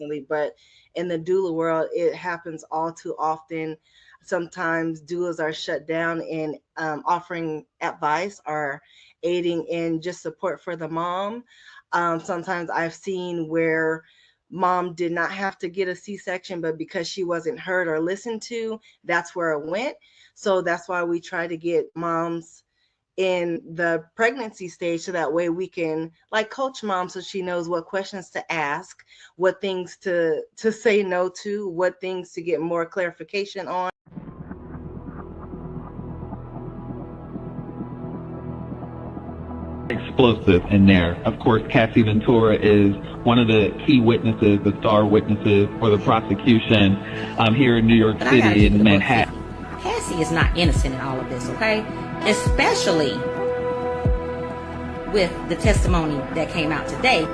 unfortunately. But in the doula world, it happens all too often. Sometimes doulas are shut down in offering advice or aiding in just support for the mom. Sometimes I've seen where mom did not have to get a C-section, but because she wasn't heard or listened to, that's where it went. So that's why we try to get moms in the pregnancy stage so that way we can like coach mom so she knows what questions to ask, what things to say no to, what things to get more clarification on. Explosive in there. Of course, Cassie Ventura is one of the key witnesses, the star witnesses for the prosecution here in New York City in Manhattan. Cassie is not innocent in all of this, okay? Especially with the testimony that came out today.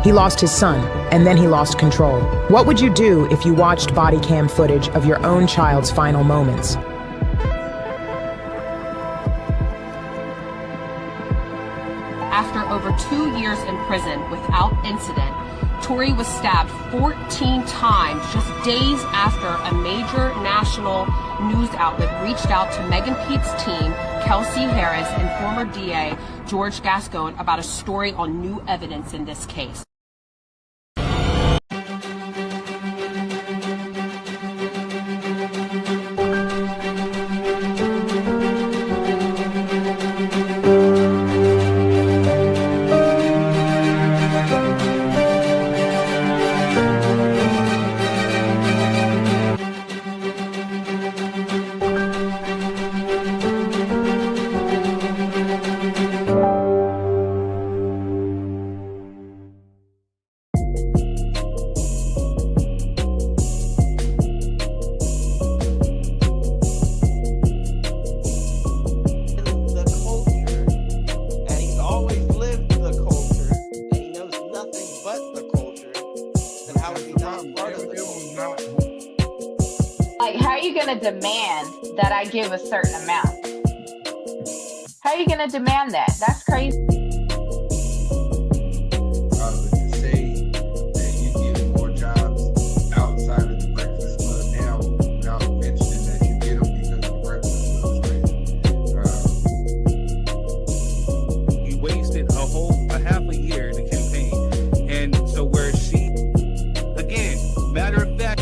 He lost his son, and then he lost control. What would you do if you watched body cam footage of your own child's final moments? After over 2 years in prison without incident, Tory was stabbed 14 times just days after a major national news outlet reached out to Megan Pete's team, Kelsey Harris, and former DA George Gascon about a story on new evidence in this case. Like, how are you going to demand that I give a certain amount? How are you going to demand that? That's crazy. To say that you get more jobs outside of the Breakfast Club now without mentioning that you get them because the Breakfast Club is crazy. He wasted a half a year in the campaign. And so where she, again, matter of fact,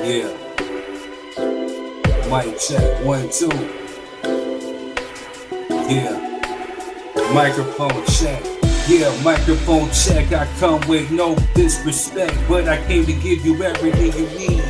Yeah. Mic check, 1, 2. Yeah. Microphone check. Yeah, microphone check. I come with no disrespect, but I came to give you everything you need.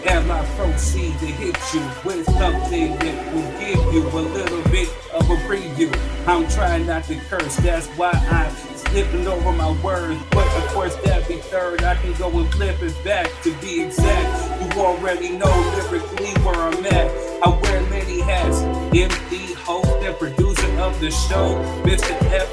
And I proceed to hit you with something that will give you a little bit of a preview. I'm trying not to curse, that's why I'm slipping over my words. But of course that be third, I can go and flip it back. To be exact, you already know lyrically where I'm at. I wear many hats, MC, host, and producer of the show, Mr. F.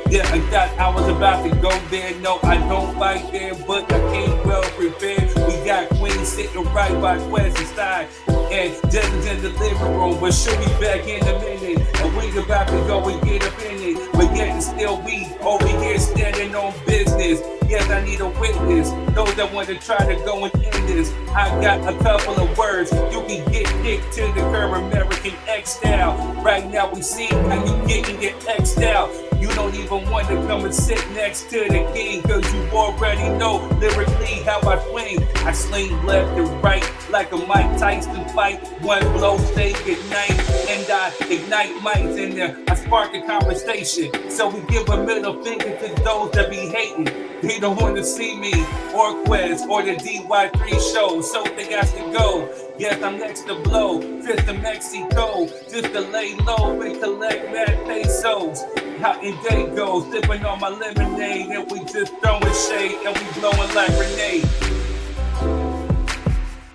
Yeah, I was about to go there. No, I don't fight there, but I came well prepared. We got Queen sitting right by Quest's side, and Devin's in the living room, but she'll be back in a minute. And we about to go and get up in it, but yet and still we over here standing on business. Yes, I need a witness. Those that want to try to go and end this. I got a couple of words. You can get kicked to the curb, American X style. Right now we see how you getting your X out. You don't even want to come and sit next to the king, cause you already know lyrically how I swing. I sling left and right like a Mike Tyson fight. One blow, say goodnight, and I ignite mics in there. I spark the conversation, so we give a middle finger to those that be hating. They don't want to see me or Quest or the DY3 show, so they got to go. Yes, I'm next to blow, fifth to Mexico, just to lay low and collect mad pesos. How in day goes, sipping on my lemonade, and we just throwing shade and we blowing like grenades.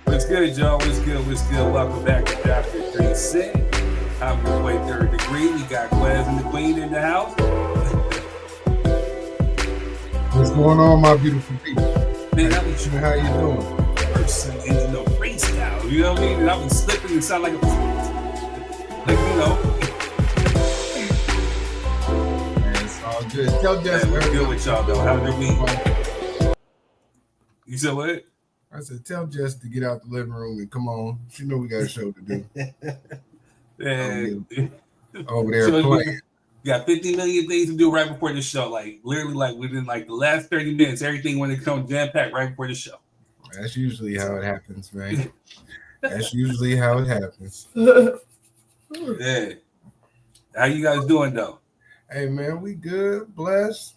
What's good, y'all? What's good? What's good? Welcome back to Dr. 3 Cent. I'm your boy Third Degree. We got Quez and the Queen in the house. What's going on, my beautiful people? Man, how you doing? Person in the freestyle, you know what I mean? And I was slipping and sound like you know. Good. Tell Jess we're good with y'all though. How's your week? You said what? I said tell Jess to get out the living room and come on. She know we got a show to do. Over there so playing. We got 50 million things to do right before the show. Like literally, like within like the last 30 minutes, everything when it comes jam packed right before the show. That's usually how it happens, man. That's usually how it happens. Yeah. How you guys doing though? Hey man, we good, blessed.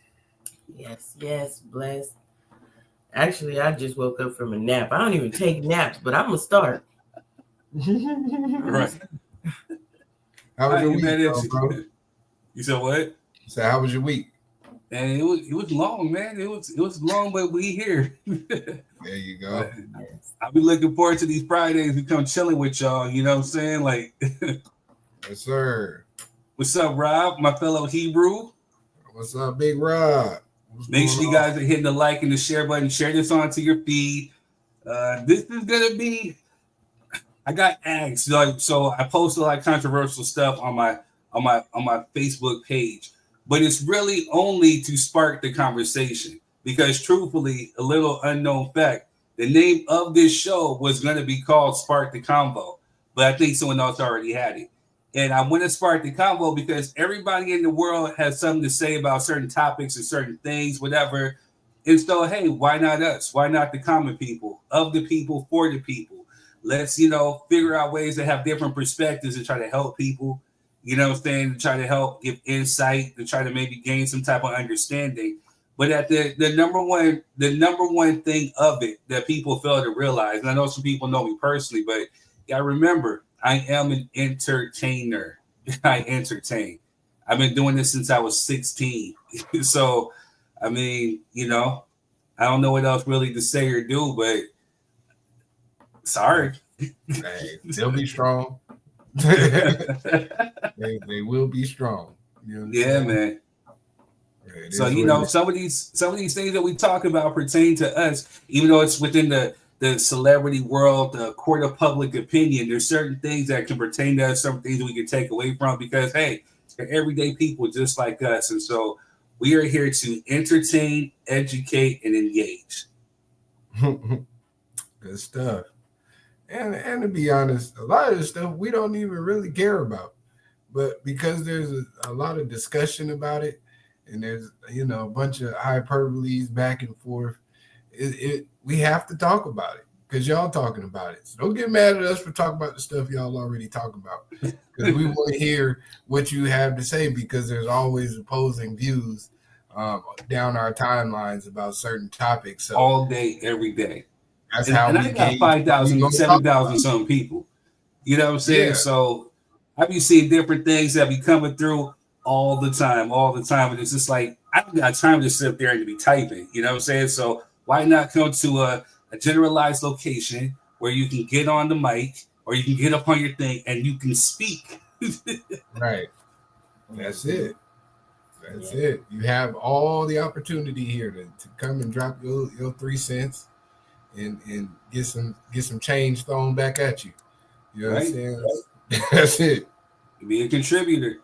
Yes, blessed. Actually, I just woke up from a nap. I don't even take naps, but I'm gonna start. Right. How was your week, bro? You said what? So how was your week? And it was long, man. It was long, but we here. There you go. I'll be looking forward to these Fridays to come chilling with y'all. You know what I'm saying? Like, yes, sir. What's up, Rob? My fellow Hebrew. What's up, Big Rob? Make sure you guys are hitting the like and the share button. Share this onto your feed. This is gonna be. I got asked, like, so I post a lot of controversial stuff on my Facebook page, but it's really only to spark the conversation because, truthfully, a little unknown fact: the name of this show was gonna be called "Spark the Convo," but I think someone else already had it. And I want to spark the convo because everybody in the world has something to say about certain topics and certain things, whatever. And so, hey, why not us? Why not the common people, of the people, for the people? Let's, figure out ways to have different perspectives and try to help people, you know what I'm saying, to try to help give insight, to try to maybe gain some type of understanding. But at the number one thing of it that people fail to realize, and I know some people know me personally, but yeah, remember, I am an entertainer. I entertain. I've been doing this since I was 16. So, I mean, I don't know what else really to say or do, but sorry. Hey, they'll be strong. they will be strong. You know yeah, man. Yeah, so, some of these things that we talk about pertain to us, even though it's within the celebrity world, the court of public opinion. There's certain things that can pertain to us, some things we can take away from because, hey, they're everyday people just like us. And so we are here to entertain, educate, and engage. Good stuff. And to be honest, a lot of this stuff we don't even really care about. But because there's a lot of discussion about it, and there's, a bunch of hyperboles back and forth, we have to talk about it because y'all talking about it. So don't get mad at us for talking about the stuff y'all already talking about because we want to hear what you have to say because there's always opposing views down our timelines about certain topics. So all day, every day. That's how I got 5,000, 7,000 some people. You know what I'm saying? Yeah. So I be seeing different things that be coming through all the time. And it's just like, I don't got time to sit there and to be typing. You know what I'm saying? So why not come to a generalized location where you can get on the mic or you can get up on your thing and you can speak? Right. That's it. That's it. You have all the opportunity here to come and drop your 3 cents and get some change thrown back at you. You know what I'm saying? That's it. Be a contributor.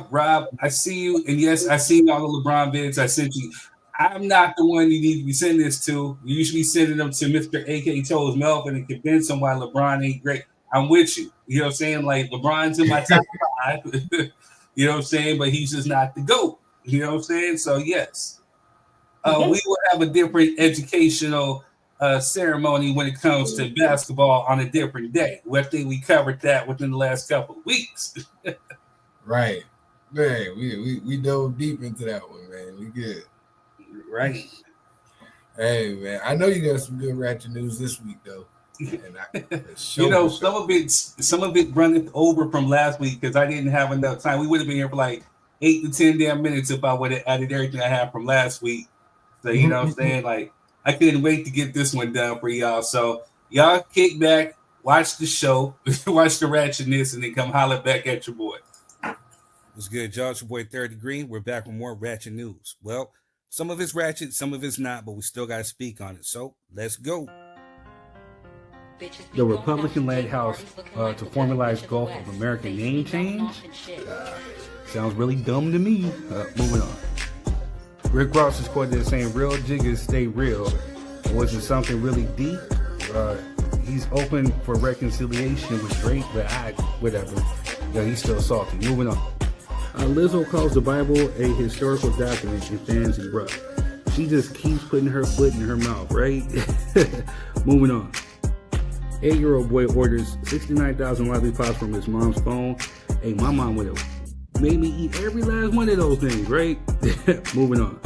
Rob, I see you, and yes, I seen all the LeBron vids I sent you. I'm not the one you need to be sending this to. You should be sending them to Mr. AK Chose Melvin and convince him why LeBron ain't great. I'm with you. You know what I'm saying? Like, LeBron's in my top 5. You know what I'm saying? But he's just not the GOAT. You know what I'm saying? So, yes. We will have a different educational ceremony when it comes to basketball on a different day. I think we covered that within the last couple of weeks. Right. Man, we dove deep into that one, man. We good. Right. Hey, man, I know you got some good ratchet news this week, though. And some of it running over from last week because I didn't have enough time. We would have been here for like 8 to 10 damn minutes if I would have added everything I had from last week. So, you know what I'm saying? Like, I couldn't wait to get this one done for y'all. So, y'all kick back, watch the show, watch the ratchetness, and then come holler back at your boy. What's good, y'all? It's your boy, Third Degree. We're back with more ratchet news. Well, some of it's ratchet, some of it's not, but we still got to speak on it. So, let's go. The Republican-led House to formalize Gulf of America name change? Sounds really dumb to me. Moving on. Rick Ross is quoted as saying, real jiggers stay real. Was it something really deep? He's open for reconciliation with Drake, but whatever. Yeah, he's still salty. Moving on. Lizzo calls the Bible a historical document and fans erupt. She just keeps putting her foot in her mouth, right? Moving on. 8-year-old boy orders 69,000 lollipops from his mom's phone. Hey, my mom would have made me eat every last one of those things, right? Moving on.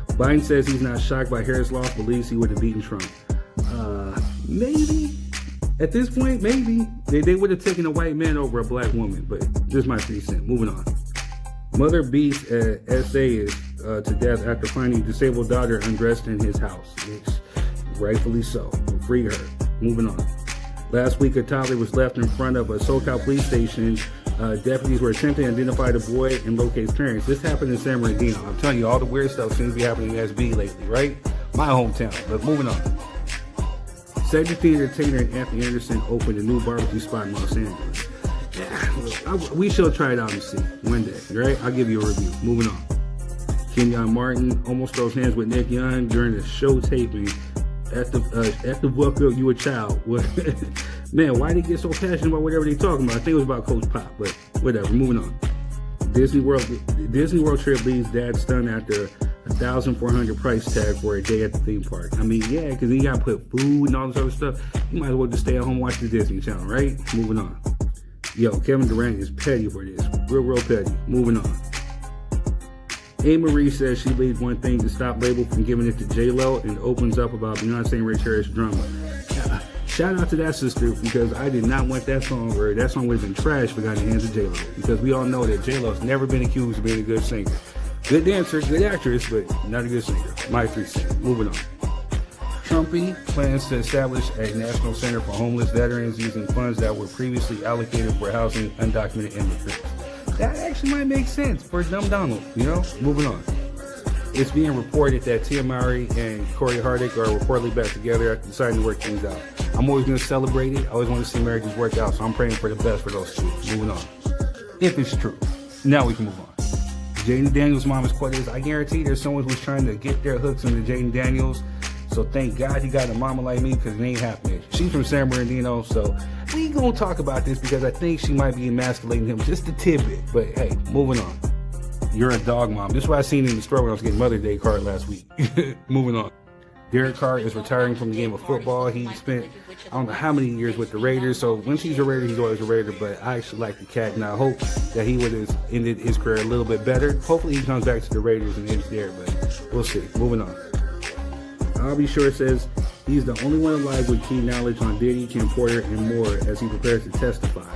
Biden says he's not shocked by Harris' loss, believes he would have beaten Trump. Maybe. At this point, maybe. They would have taken a white man over a black woman, but this is my 3 cents. Moving on. Mother beats essayist to death after finding disabled daughter undressed in his house. It's rightfully so. Free her. Moving on. Last week, a toddler was left in front of a SoCal police station. Deputies were attempting to identify the boy and locate his parents. This happened in San Bernardino. I'm telling you, all the weird stuff seems to be happening in SB lately, right? My hometown. But moving on. Cedric the Entertainer and Anthony Anderson opened a new barbecue spot in Los Angeles. Yeah, we shall try it out and see one day, right? I'll give you a review. Moving on. Kenyon Martin almost throws hands with Nick Young during the show taping. At the book of You a Child. Man, why they get so passionate about whatever they talking about? I think it was about Coach Pop, but whatever. Moving on. Disney World trip leaves dad stunned after $1,400 price tag for a day at the theme park. I mean, yeah, because he got to put food and all this other stuff. You might as well just stay at home and watch the Disney Channel, right? Moving on. Yo, Kevin Durant is petty for this. Real petty. Moving on. A. Marie says she leaves one thing to stop label from giving it to J-Lo and opens up about Beyonce and Ray Harris drama. Shout out to that sister because I did not want that song, or that song would have been trash if it got in the hands of J-Lo, because we all know that J-Lo's never been accused of being a good singer. Good dancer, good actress, but not a good singer. My 3 cents. Moving on. Trumpy plans to establish a national center for homeless veterans using funds that were previously allocated for housing undocumented immigrants. That actually might make sense for Dumb Donald, you know? Moving on. It's being reported that Tia Mowry and Corey Hardick are reportedly back together after deciding to work things out. I'm always going to celebrate it. I always want to see marriages work out, so I'm praying for the best for those two. Moving on. If it's true. Now we can move on. Jaden Daniels' mom is quoted as, I guarantee there's someone who's trying to get their hooks into Jaden Daniels. So thank God he got a mama like me, because it ain't happening. She's from San Bernardino, so we gonna talk about this because I think she might be emasculating him just a tidbit. But hey, moving on. You're a dog mom. This is what I seen in the store when I was getting Mother's Day card last week. Moving on. Derek Carr is retiring from the game of football. He spent I don't know how many years with the Raiders. So once he's a Raider, he's always a Raider. But I actually like the cat, and I hope that he would have ended his career a little bit better. Hopefully he comes back to the Raiders and ends there, but we'll see. Moving on. I'll be sure says he's the only one alive with key knowledge on Diddy, Kim Porter, and more as he prepares to testify.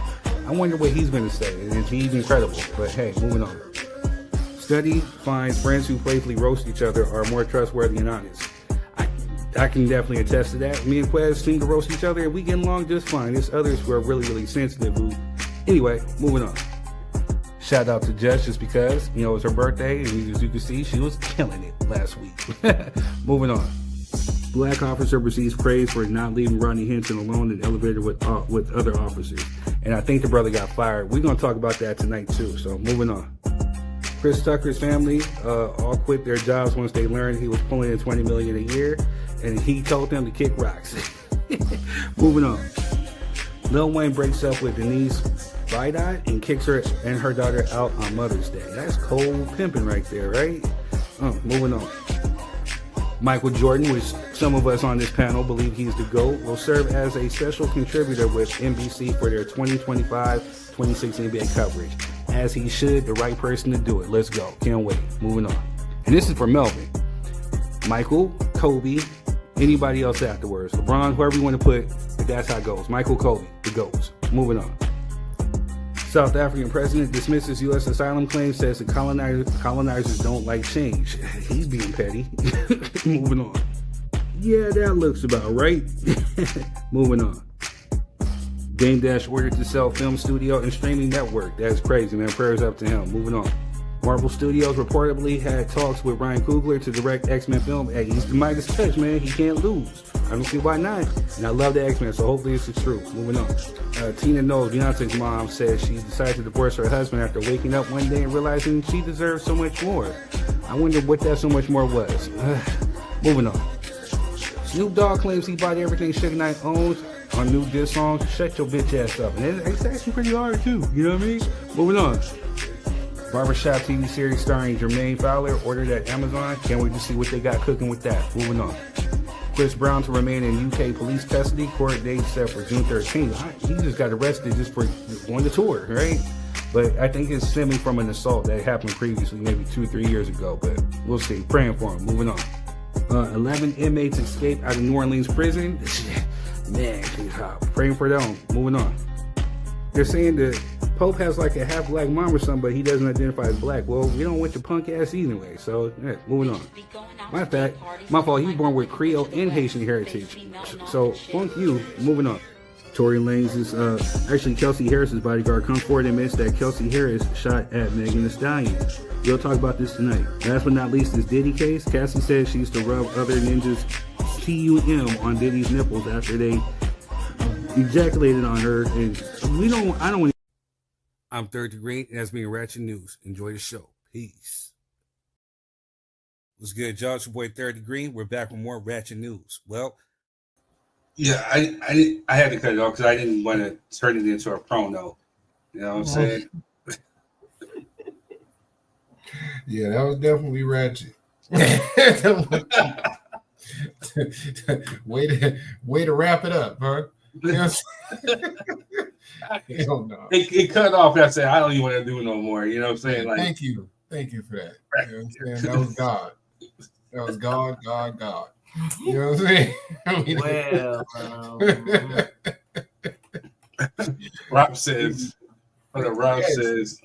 I wonder what he's going to say. Is he even credible? But hey, moving on. Study finds friends who playfully roast each other are more trustworthy and honest. I can definitely attest to that. Me and Quez seem to roast each other and we get along just fine. There's others who are really, really sensitive. Anyway, moving on. Shout out to Jess just because, you know, it was her birthday, and as you can see, she was killing it last week. Moving on. Black officer receives praise for not leaving Rodney Henson alone in the elevator with other officers. And I think the brother got fired. We're going to talk about that tonight too. So moving on. Chris Tucker's family all quit their jobs once they learned he was pulling in $20 million a year, and he told them to kick rocks. Moving on. Lil Wayne breaks up with Denise Vidot and kicks her and her daughter out on Mother's Day. That's cold pimping right there, right? Moving on. Michael Jordan, which some of us on this panel believe he's the GOAT, will serve as a special contributor with NBC for their 2025-26 NBA coverage. As he should, the right person to do it. Let's go. Can't wait. Moving on. And this is for Melvin. Michael, Kobe, anybody else afterwards. LeBron, whoever you want to put, that's how it goes. Michael, Kobe, the GOATs. Moving on. South African president dismisses U.S. asylum claims, says the colonizers don't like change. He's being petty. Moving on. Yeah, that looks about right. Moving on. Dame Dash ordered to sell film studio and streaming network. That's crazy, man. Prayers up to him. Moving on. Marvel Studios reportedly had talks with Ryan Coogler to direct X-Men film. Hey, he's the Midas touch, man. He can't lose. I don't see why not. And I love the X-Men, so hopefully this is true. Moving on. Tina Knowles, Beyonce's mom, says she decided to divorce her husband after waking up one day and realizing she deserves so much more. I wonder what that so much more was. Moving on. Snoop Dogg claims he bought everything Suge Knight owns on new diss song. Shut your bitch ass up. And it's actually pretty hard too. You know what I mean? Moving on. Barbershop TV series starring Jermaine Fowler ordered at Amazon. Can't wait to see what they got cooking with that. Moving on. Chris Brown to remain in UK police custody. Court date set for June 13th. He just got arrested just for on the tour, right? But I think it's stemming from an assault that happened previously, maybe 2-3 years ago. But we'll see. Praying for him. Moving on. 11 inmates escape out of New Orleans prison. Man, praying for them. Moving on. They're saying that Pope has like a half black mom or something, but he doesn't identify as black. Well, we don't want your punk ass anyway. So, yeah, moving on. My fault. He was born with Creole and Haitian heritage. So, funk you. Moving on. Tory Lanez is actually Kelsey Harris's bodyguard comes forward and admits that Kelsey Harris shot at Megan Thee Stallion. We'll talk about this tonight. Last but not least is Diddy case. Cassie said she used to rub other ninjas TUM on Diddy's nipples after they ejaculated on her, and I don't want. I'm Third Degree, and that's being Ratchet News. Enjoy the show. Peace. What's good, y'all? It's your boy Third Degree. We're back with more Ratchet News. Well, yeah, I had to cut it off because I didn't want to turn it into a promo. You know what I'm saying? Yeah, that was definitely ratchet. way to wrap it up, huh? You know it cut off. I said, I don't even want to do no more. You know what I'm saying? Like, thank you for that. You know what I'm saying? That was God. That was God. You know what I'm saying? Rob says, says,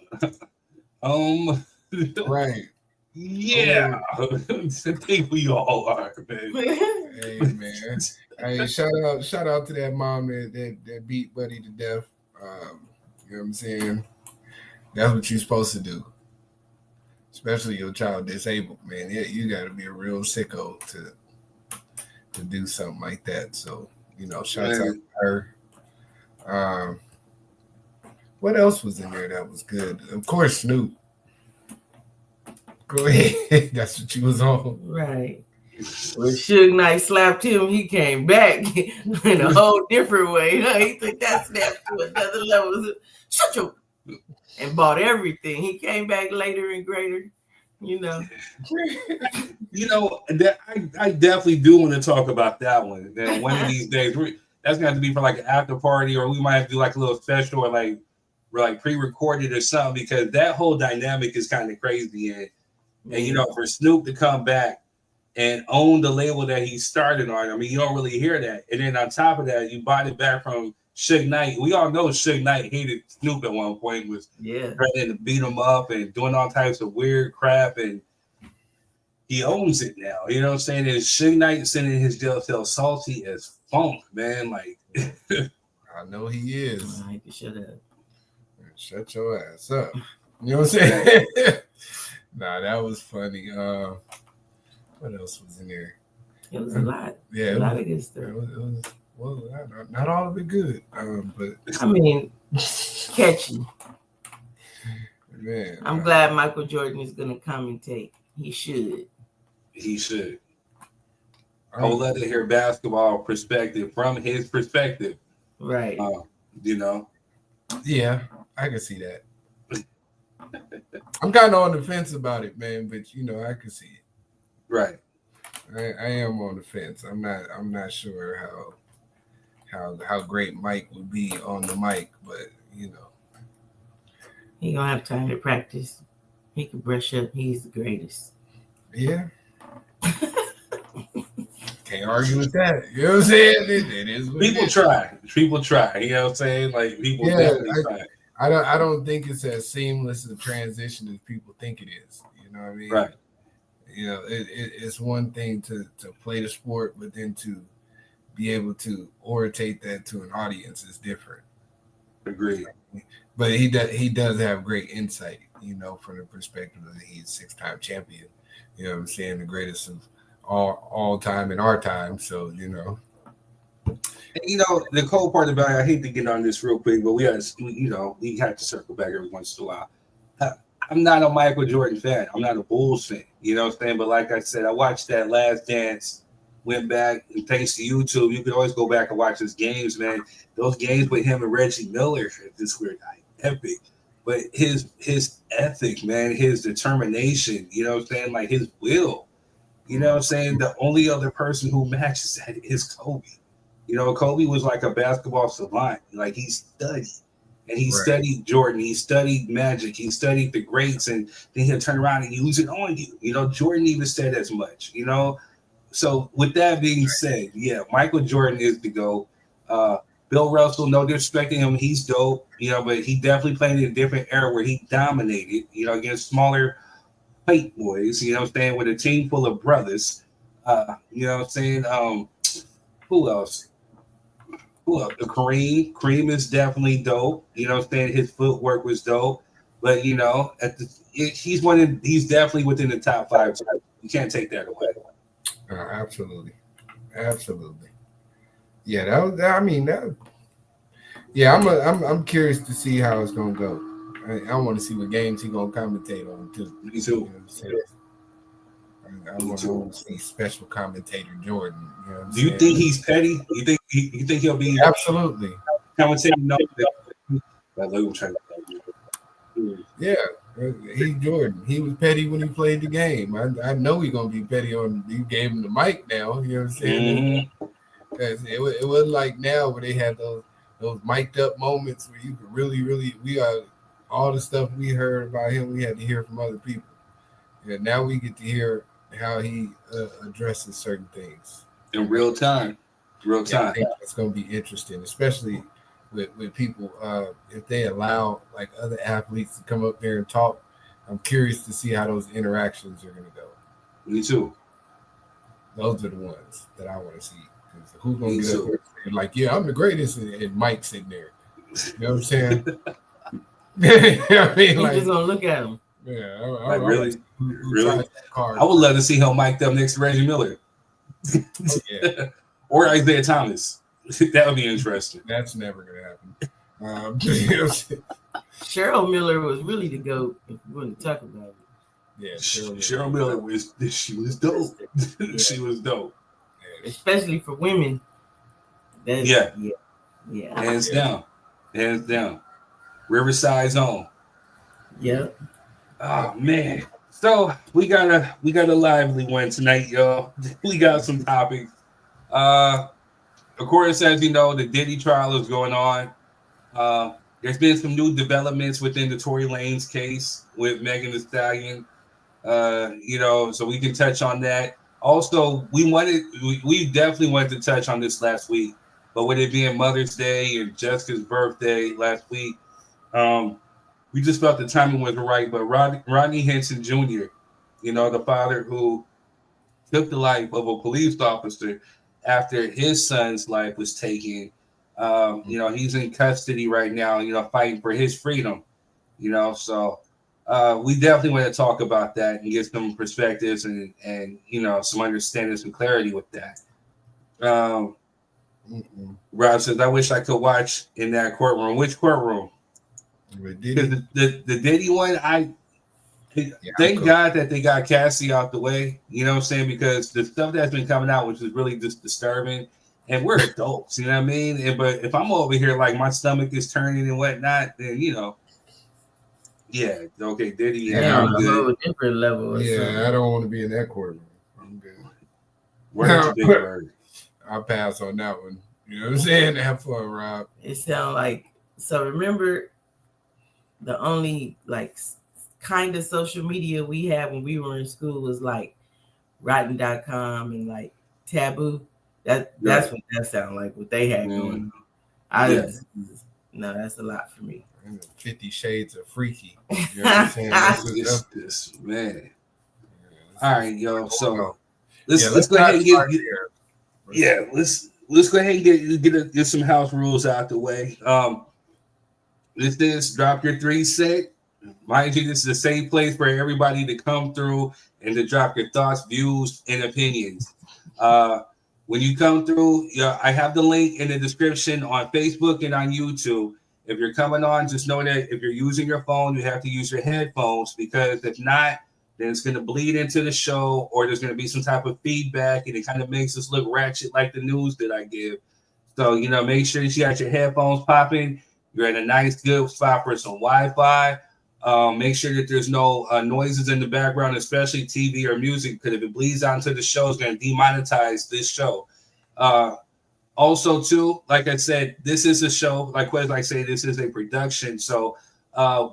right. Yeah, I think we all are, man. Hey, man. Hey, shout out to that mom that beat Buddy to death. You know what I'm saying? That's what you're supposed to do. Especially your child disabled, man. Yeah, you got to be a real sicko to do something like that. So, shout out to her. What else was in there that was good? Of course, Snoop. Go ahead. That's what you was on. Right. When Suge Knight slapped him, he came back in a whole different way. He took that snap to another level. Shut your and bought everything. He came back later and greater. That I definitely do want to talk about that one. Then one of these days, that's going to be for like an after party, or we might have to do like a little special, or like pre-recorded or something, because that whole dynamic is kind of crazy. And for Snoop to come back and own the label that he started on, I mean, you don't really hear that. And then on top of that, you bought it back from Suge Knight. We all know Suge Knight hated Snoop at one point, was threatening to beat him up and doing all types of weird crap, and he owns it now. You know what I'm saying? And Suge Knight sending his jail cell salty as funk, man. Like, I know he is. I can shut up. Shut your ass up. You know what I'm saying? Nah, that was funny. What else was in there? It was a lot. Yeah, a lot of good stuff. It was not all of it good, but I mean, catchy. Man, I'm glad Michael Jordan is going to commentate. He should. He should. I would love to hear basketball perspective from his perspective. Right. You know? Yeah, I can see that. I'm kind of on the fence about it, man, but you know, I can see it. Right. I am on the fence. I'm not sure how great Mike would be on the mic, but you know. He gonna have time to practice. He can brush up. He's the greatest. Yeah. Can't argue with that. You know what I'm saying? It is what people try. People try. You know what I'm saying? Like people definitely try. I don't think it's as seamless a transition as people think it is. You know what I mean? Right. You know, it's one thing to play the sport, but then to be able to orientate that to an audience is different. Agreed. But he does have great insight, you know, from the perspective that he's 6-time champion. You know what I'm saying? The greatest of all time in our time. So, you know. You know, the cool part about it, I hate to get on this real quick, but we have to circle back every once in a while. I'm not a Michael Jordan fan. I'm not a Bulls fan. You know what I'm saying? But like I said, I watched that Last Dance, went back, and thanks to YouTube, you can always go back and watch his games, man. Those games with him and Reggie Miller, this weird guy, epic. But his ethic, man, his determination, you know what I'm saying? Like his will. You know what I'm saying? The only other person who matches that is Kobe. You know, Kobe was like a basketball savant. Like he studied. And he studied Jordan. He studied Magic. He studied the greats. And then he'll turn around and use it on you. You know, Jordan even said as much, you know. So with that being said, yeah, Michael Jordan is the GOAT. Bill Russell, no disrespecting him, he's dope, you know, but he definitely played in a different era where he dominated, you know, against smaller white boys, you know what I'm saying, with a team full of brothers. You know what I'm saying? Who else? Kareem is definitely dope. You know what I'm saying? His footwork was dope. But you know, he's definitely within the top 5. So you can't take that away. Absolutely. Yeah, I'm curious to see how it's gonna go. I want to see what games he's gonna commentate on too. Me too. You know I want to see special commentator Jordan. You know Do you think he's petty? You think he'll be absolutely commentating? No. Yeah, he's Jordan. He was petty when he played the game. I know he's gonna be petty on. You gave him the mic now. You know what I'm saying? Mm-hmm. It wasn't like now where they had those mic'd up moments where you could really all the stuff we heard about him. We had to hear from other people. Yeah, now we get to hear how he addresses certain things in real time. I think it's going to be interesting, especially with people. If they allow like other athletes to come up there and talk, I'm curious to see how those interactions are going to go. Me too. Those are the ones that I want to see. Who's going to get up there and like, yeah, I'm the greatest, and Mike's sitting there. You know what I'm saying? I mean, like, just gonna look at him. Yeah, like really. I would love to see him mic'd up next to Reggie Miller. Yeah. Or Isaiah Thomas. That would be interesting. That's never gonna happen. Cheryl Miller was really the GOAT if we want to talk about it. Yeah, Cheryl Miller was dope. She was dope. Especially for women. Yeah. Hands down. Riverside's on. Yep. Oh man. So we got a lively one tonight, y'all. We got some topics. Of course, as you know, the Diddy trial is going on. There's been some new developments within the Tory Lanez case with Megan Thee Stallion. You know, so we can touch on that. Also, we definitely wanted to touch on this last week, but with it being Mother's Day and Jessica's birthday last week, we just felt the timing wasn't right. But Rodney Henson Jr., you know, the father who took the life of a police officer after his son's life was taken, you know, he's in custody right now, you know, fighting for his freedom, you know, so we definitely want to talk about that and get some perspectives and you know, some understanding, some clarity with that. Rob says, I wish I could watch in that courtroom. Which courtroom? Diddy? The Diddy one, thank God that they got Cassie out the way. You know what I'm saying? Because the stuff that's been coming out, which is really just disturbing, and we're adults, you know what I mean? But if I'm over here like my stomach is turning and whatnot, then okay, Diddy, Yeah, I'm on a good. whole different level. I don't want to be in that courtroom. I'm good. Where's the big bird? I'll pass on that one. You know what I'm saying? Have fun, Rob. It sounds like, so remember the only like kind of social media we had when we were in school was like rotten.com and like Taboo. That's what that sounded like, what they had going on. No, that's a lot for me. 50 Shades of Freaky. You know what I'm saying? This man. All right, yo. So let's go ahead and get let's go ahead and get some house rules out the way. This is Drop Your Three set. Mind you, this is a safe place for everybody to come through and to drop your thoughts, views, and opinions. When you come through, I have the link in the description on Facebook and on YouTube. If you're coming on, just know that if you're using your phone, you have to use your headphones, because if not, then it's going to bleed into the show, or there's going to be some type of feedback, and it kind of makes us look ratchet like the news that I give. So, make sure that you got your headphones popping. You're in a nice, good spot for some Wi-Fi. Make sure that there's no noises in the background, especially TV or music, because if it bleeds onto the show, it's going to demonetize this show. Also, too, like I said, this is a show. Like I say, this is a production. So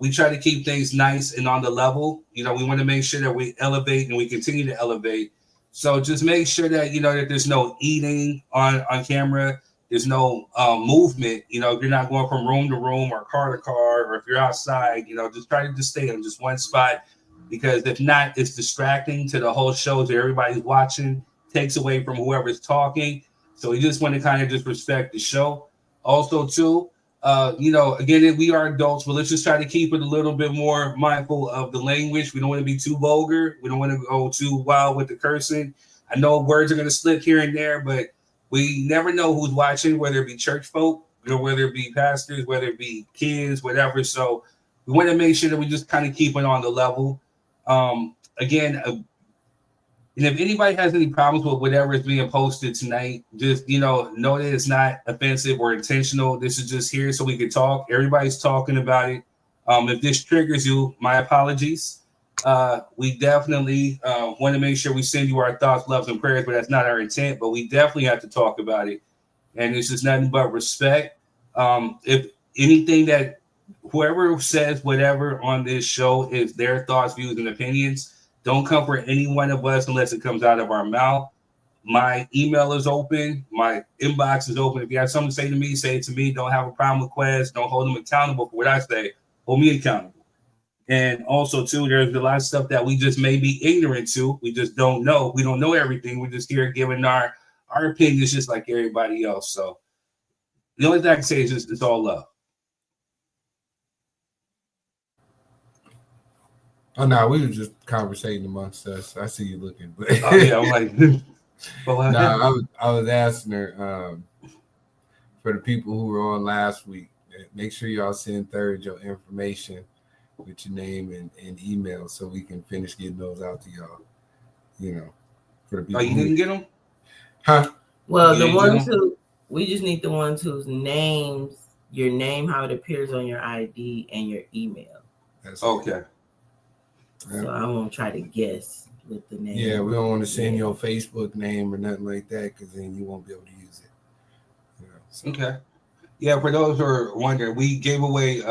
we try to keep things nice and on the level. We want to make sure that we elevate and we continue to elevate. So just make sure that, that there's no eating on camera. There's no movement. If you're not going from room to room or car to car, or if you're outside, just try to just stay in just one spot, because if not, it's distracting to the whole show that everybody's watching, takes away from whoever's talking. So we just want to kind of just respect the show. Also, too, again, we are adults, but let's just try to keep it a little bit more mindful of the language. We don't want to be too vulgar. We don't want to go too wild with the cursing. I know words are going to slip here and there, but we never know who's watching, whether it be church folk, whether it be pastors, whether it be kids, whatever. So we want to make sure that we just kind of keep it on the level. And if anybody has any problems with whatever is being posted tonight, just, know that it's not offensive or intentional. This is just here so we can talk. Everybody's talking about it. If this triggers you, my apologies. We definitely want to make sure we send you our thoughts, loves, and prayers, but that's not our intent. But we definitely have to talk about it. And it's just nothing but respect. If anything that whoever says whatever on this show is their thoughts, views, and opinions, don't come for any one of us unless it comes out of our mouth. My email is open. My inbox is open. If you have something to say to me, say it to me. Don't have a problem with Quest. Don't hold them accountable for what I say. Hold me accountable. And also, too, there's a lot of stuff that we just may be ignorant to. We just don't know. We don't know everything. We're just here giving our opinions just like everybody else. So the only thing I can say is just it's all love. Oh no, we were just conversating amongst us. I see you looking, but I'm like, I was asking her for the people who were on last week. Make sure y'all send Third your information with your name and email so we can finish getting those out to y'all. For the people. Oh, you didn't get them? Huh? Well, the ones who we just need the ones whose names, your name, how it appears on your ID, and your email. That's okay. So I won't try to guess with the name. Yeah, we don't want to send your Facebook name or nothing like that, because then you won't be able to use it. Okay. Yeah, for those who are wondering, we gave away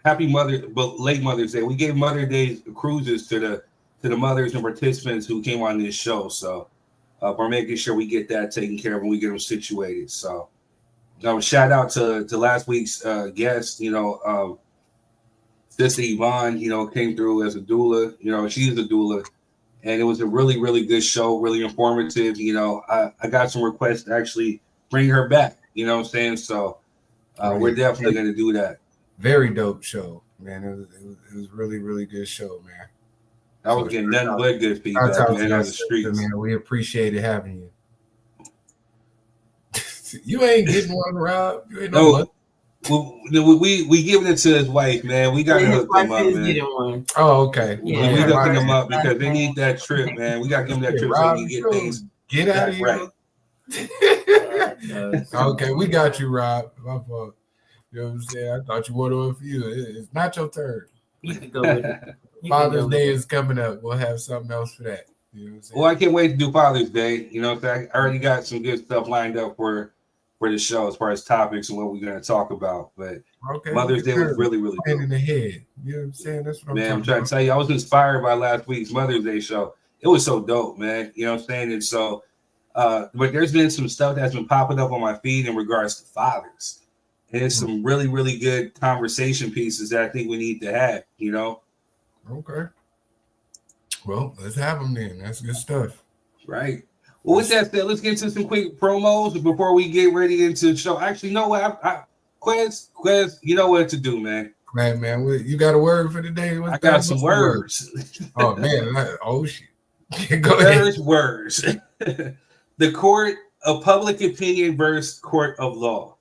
happy late Mother's Day. We gave Mother's Day cruises to the mothers and participants who came on this show. So we're making sure we get that taken care of when we get them situated. So shout out to last week's guest, Sister Yvonne, came through as a doula. She's a doula. And it was a really, really good show, really informative. I got some requests to actually bring her back. You know what I'm saying? So we're definitely going to do that. Very dope show, man. It was really, really good show, man. I was getting nothing but good feedback, man, on the streets. Man, we appreciated having you. You ain't getting one, Rob. You ain't we giving it to his wife, man. We gotta hook them up, man. One. Oh, okay. Yeah. We hooking them up because they need that trip, man. We gotta give them that trip so we can get things get out of here. Right. Okay, we got you, Rob. My fault. You know what I'm saying? I thought you wanted one for you. It's not your turn. You can go with it. Father's Day is coming up. We'll have something else for that. You know what I'm saying? Well, I can't wait to do Father's Day. You know, I already got some good stuff lined up for the show as far as topics and what we're going to talk about. But Mother's Day was really, really good. In the head. You know what I'm saying? That's what I'm trying to tell you. I was inspired by last week's Mother's Day show. It was so dope, man. You know what I'm saying? And so, but there's been some stuff that's been popping up on my feed in regards to fathers. And it's some really, really good conversation pieces that I think we need to have, you know? Okay. Well, let's have them then. That's good stuff. Right. Well, with that said, let's get to some quick promos before we get ready into the show. Actually, you know what? Quez, you know what to do, man. Man, you got a word for today? I got some words. Oh, man. Oh, shit. Go ahead. Words. The court of public opinion versus court of law.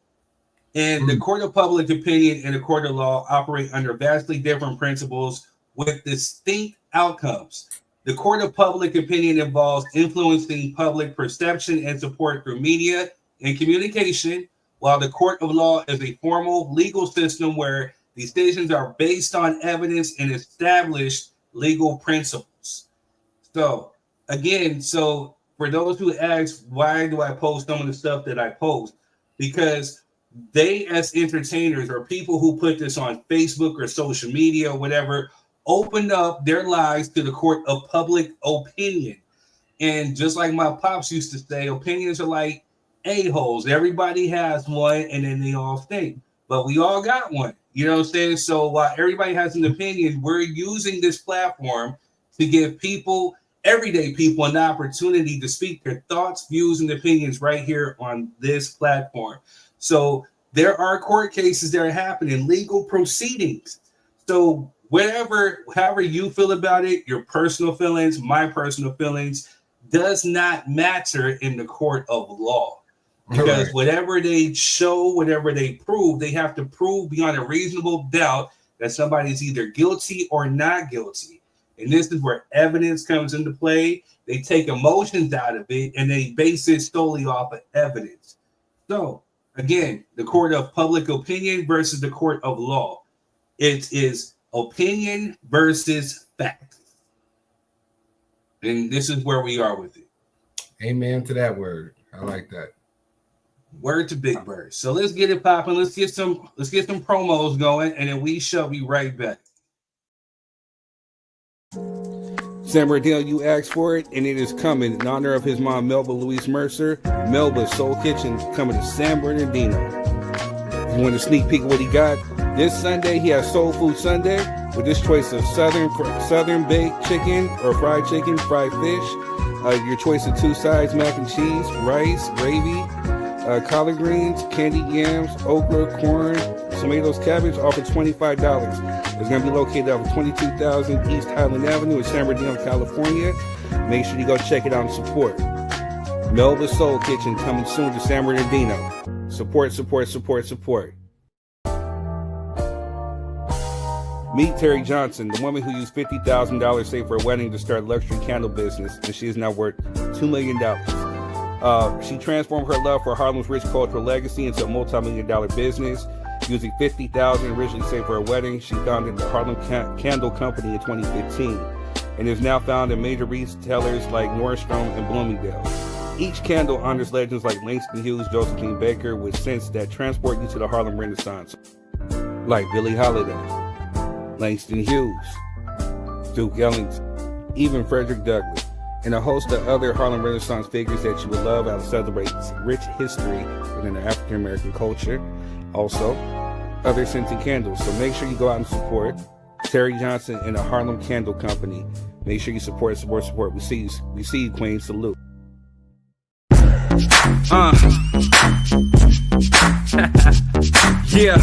And the court of public opinion and the court of law operate under vastly different principles with distinct outcomes. The court of public opinion involves influencing public perception and support through media and communication, while the court of law is a formal legal system where decisions are based on evidence and established legal principles. So, again, for those who ask, why do I post some of the stuff that I post? Because they, as entertainers or people who put this on Facebook or social media or whatever, opened up their lives to the court of public opinion. And just like my pops used to say, opinions are like a-holes. Everybody has one and then they all stink. But we all got one. You know what I'm saying? So while everybody has an opinion, we're using this platform to give people, everyday people, an opportunity to speak their thoughts, views, and opinions right here on this platform. So there are court cases that are happening, legal proceedings. So however you feel about it, your personal feelings, my personal feelings, does not matter in the court of law. Because whatever they show, whatever they prove, they have to prove beyond a reasonable doubt that somebody is either guilty or not guilty. And this is where evidence comes into play. They take emotions out of it and they base it solely off of evidence. So, again, the court of public opinion versus the court of law. It is opinion versus fact. And this is where we are with it. Amen to that word. I like that. Word to Big Bird. So let's get it popping. Let's get some promos going, and then we shall be right back. San Bernardino, you asked for it, and it is coming in honor of his mom, Melba Louise Mercer. Melba's Soul Kitchen coming to San Bernardino. You want a sneak peek of what he got? This Sunday, he has Soul Food Sunday with this choice of southern baked chicken or fried chicken, fried fish. Your choice of two sides, mac and cheese, rice, gravy, collard greens, candied yams, okra, corn, tomatoes, cabbage, all for $25. It's going to be located off of 22,000 East Highland Avenue in San Bernardino, California. Make sure you go check it out and support. Melba's Soul Kitchen coming soon to San Bernardino. Support, support, support, support. Meet Terry Johnson, the woman who used $50,000 saved for a wedding to start a luxury candle business, and she is now worth $2 million. She transformed her love for Harlem's rich cultural legacy into a multi-million-dollar business. Using $50,000 originally saved for a wedding, she founded the Harlem Candle Company in 2015 and is now found in major retailers like Nordstrom and Bloomingdale's. Each candle honors legends like Langston Hughes, Josephine Baker, with scents that transport you to the Harlem Renaissance, like Billie Holiday, Langston Hughes, Duke Ellington, even Frederick Douglass, and a host of other Harlem Renaissance figures that you would love as it celebrates rich history within the African American culture. Also, other scented candles. So make sure you go out and support Terry Johnson and the Harlem Candle Company. Make sure you support. We see you, Queen. Salute. Yeah.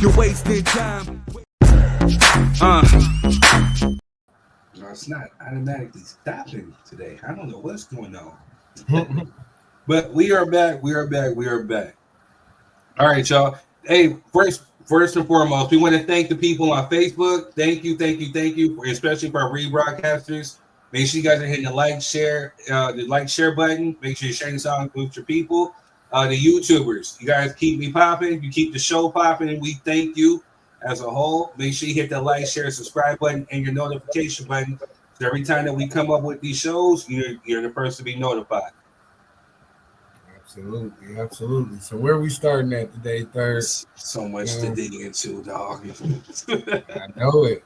You're wasting time. No, it's not automatically stopping today. I don't know what's going on. But we are back. We are back. All right, y'all. Hey, first and foremost, we want to thank the people on Facebook. Thank you, especially for our rebroadcasters. Make sure you guys are hitting the like, share button. Make sure you're sharing this out with your people. The YouTubers, you guys keep me popping. You keep the show popping, and we thank you as a whole. Make sure you hit the like, share, subscribe button, and your notification button. So every time that we come up with these shows, you're the first to be notified. Absolutely. So where are we starting at today, Third? So much to dig into, dog. I know it.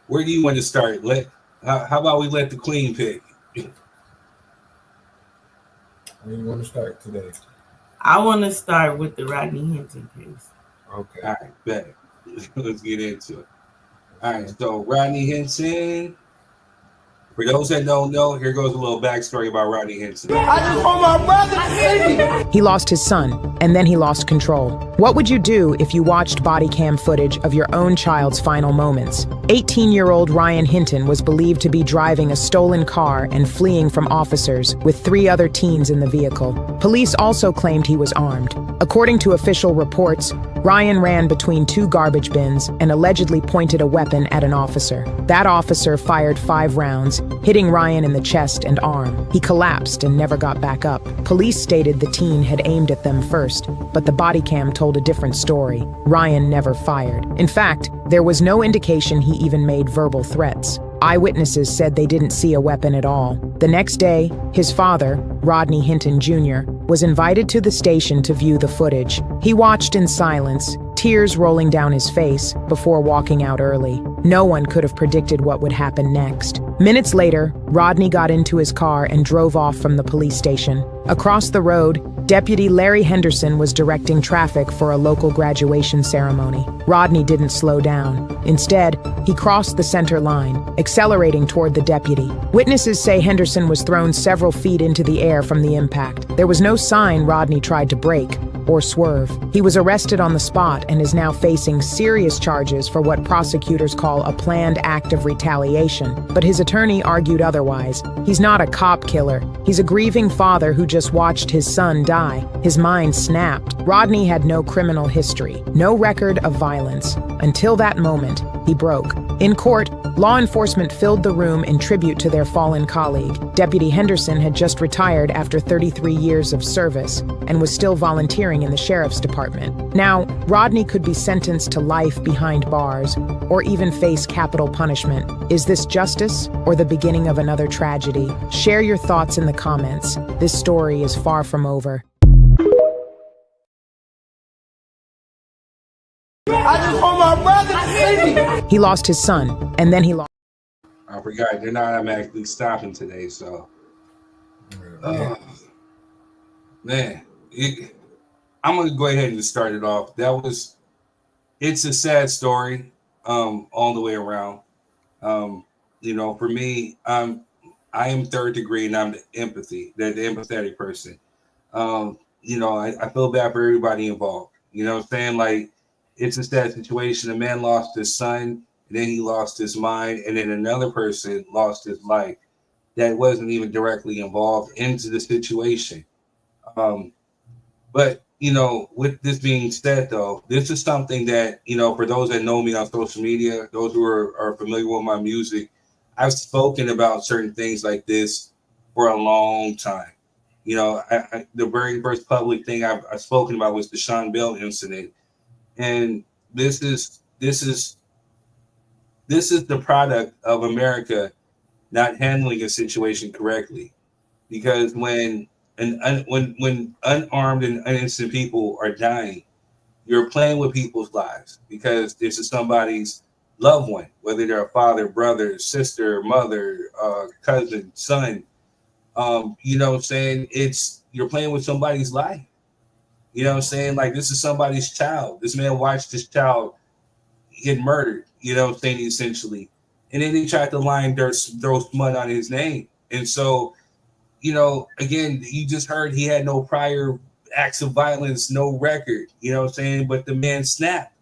Where do you want to start? How about we let the queen pick? Where do you want to start today? I want to start with the Rodney Hinton case. Okay. All right, bet. Let's get into it. All right, so Rodney Hinton. For those that don't know, here goes a little backstory about Rodney Hinton. I just want my brother to see me. He lost his son, and then he lost control. What would you do if you watched body cam footage of your own child's final moments? 18-year-old Ryan Hinton was believed to be driving a stolen car and fleeing from officers with 3 other teens in the vehicle. Police also claimed he was armed. According to official reports, Ryan ran between 2 garbage bins and allegedly pointed a weapon at an officer. That officer fired 5 rounds, hitting Ryan in the chest and arm. He collapsed and never got back up. Police stated the teen had aimed at them first, but the body cam told a different story. Ryan never fired. In fact, there was no indication he even made verbal threats. Eyewitnesses said they didn't see a weapon at all. The next day, his father, Rodney Hinton Jr., was invited to the station to view the footage. He watched in silence, tears rolling down his face, before walking out early. No one could have predicted what would happen next. Minutes later, Rodney got into his car and drove off from the police station. Across the road, Deputy Larry Henderson was directing traffic for a local graduation ceremony. Rodney didn't slow down. Instead, he crossed the center line, accelerating toward the deputy. Witnesses say Henderson was thrown several feet into the air from the impact. There was no sign Rodney tried to brake or swerve. He was arrested on the spot and is now facing serious charges for what prosecutors call a planned act of retaliation. But his attorney argued otherwise. He's not a cop killer. He's a grieving father who just watched his son die. His mind snapped. Rodney had no criminal history, no record of violence. Until that moment, he broke. In court, law enforcement filled the room in tribute to their fallen colleague. Deputy Henderson had just retired after 33 years of service and was still volunteering in the sheriff's department. Now, Rodney could be sentenced to life behind bars or even face capital punishment. Is this justice or the beginning of another tragedy? Share your thoughts in the comments. This story is far from over. I just want my brother to see me. He lost his son, and then he lost. I forgot they're not automatically stopping today, so. Man, I'm gonna go ahead and start it off. It's a sad story, all the way around. For me, I am third degree, and I'm the empathetic person. I feel bad for everybody involved. You know what I'm saying? Like, it's a sad situation. A man lost his son, and then he lost his mind, and then another person lost his life that wasn't even directly involved into the situation. But with this being said, though, this is something that, for those that know me on social media, those who are familiar with my music, I've spoken about certain things like this for a long time. The very first public thing I've spoken about was the Sean Bell incident. And this is the product of America not handling a situation correctly, because when unarmed and innocent people are dying, you're playing with people's lives, because this is somebody's loved one, whether they're a father, brother, sister, mother, cousin, son. You know what I'm saying? You're playing with somebody's life. You know what I'm saying? Like, this is somebody's child. This man watched his child get murdered, you know what I'm saying, essentially. And then he tried to throw mud on his name. And so, again, you just heard he had no prior acts of violence, no record. You know what I'm saying? But the man snapped.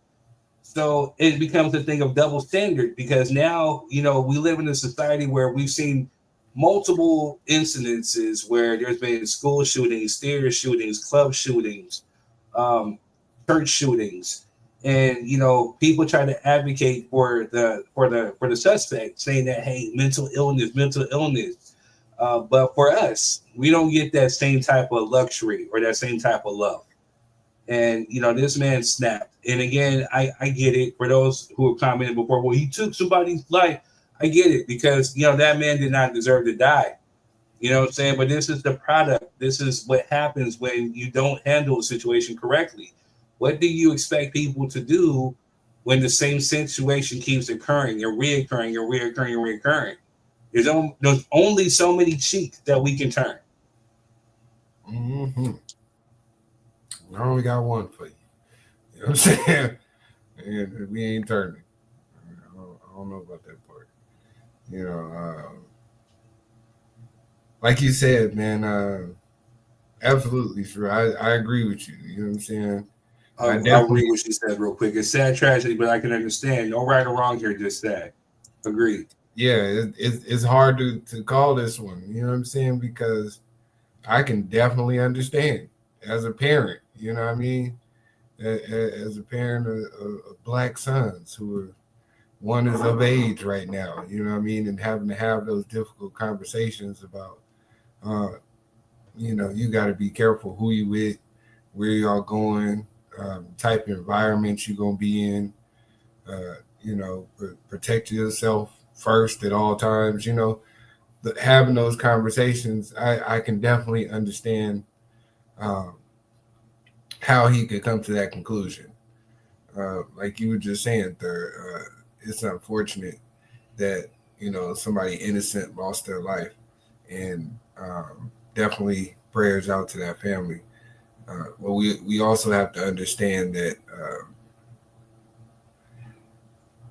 So it becomes a thing of double standard because now, we live in a society where we've seen multiple incidences where there's been school shootings, theater shootings, club shootings, um, church shootings, and people try to advocate for the suspect, saying that, hey, mental illness. But for us, we don't get that same type of luxury or that same type of love. And this man snapped. And again, I get it. For those who have commented before, well, he took somebody's life. I get it because that man did not deserve to die. You know what I'm saying? But this is the product. This is what happens when you don't handle a situation correctly. What do you expect people to do when the same situation keeps occurring and reoccurring and reoccurring and reoccurring? There's only so many cheeks that we can turn. Mm-hmm. I only got one for you. You know what I'm saying? And we ain't turning. I don't know about that part. Like you said, man, absolutely true. I agree with you. You know what I'm saying? I'll read what she said real quick. It's sad tragedy, but I can understand. No right or wrong here, just sad. Agreed. Yeah, it's hard to call this one. You know what I'm saying? Because I can definitely understand as a parent. You know what I mean? As a parent of black sons who are, one is of age right now, you know what I mean? And having to have those difficult conversations about, you got to be careful who you with, where y'all going, type of environment you're going to be in, protect yourself first at all times, having those conversations, I can definitely understand how he could come to that conclusion. Like you were just saying, it's unfortunate that somebody innocent lost their life, and definitely prayers out to that family. Well, we also have to understand that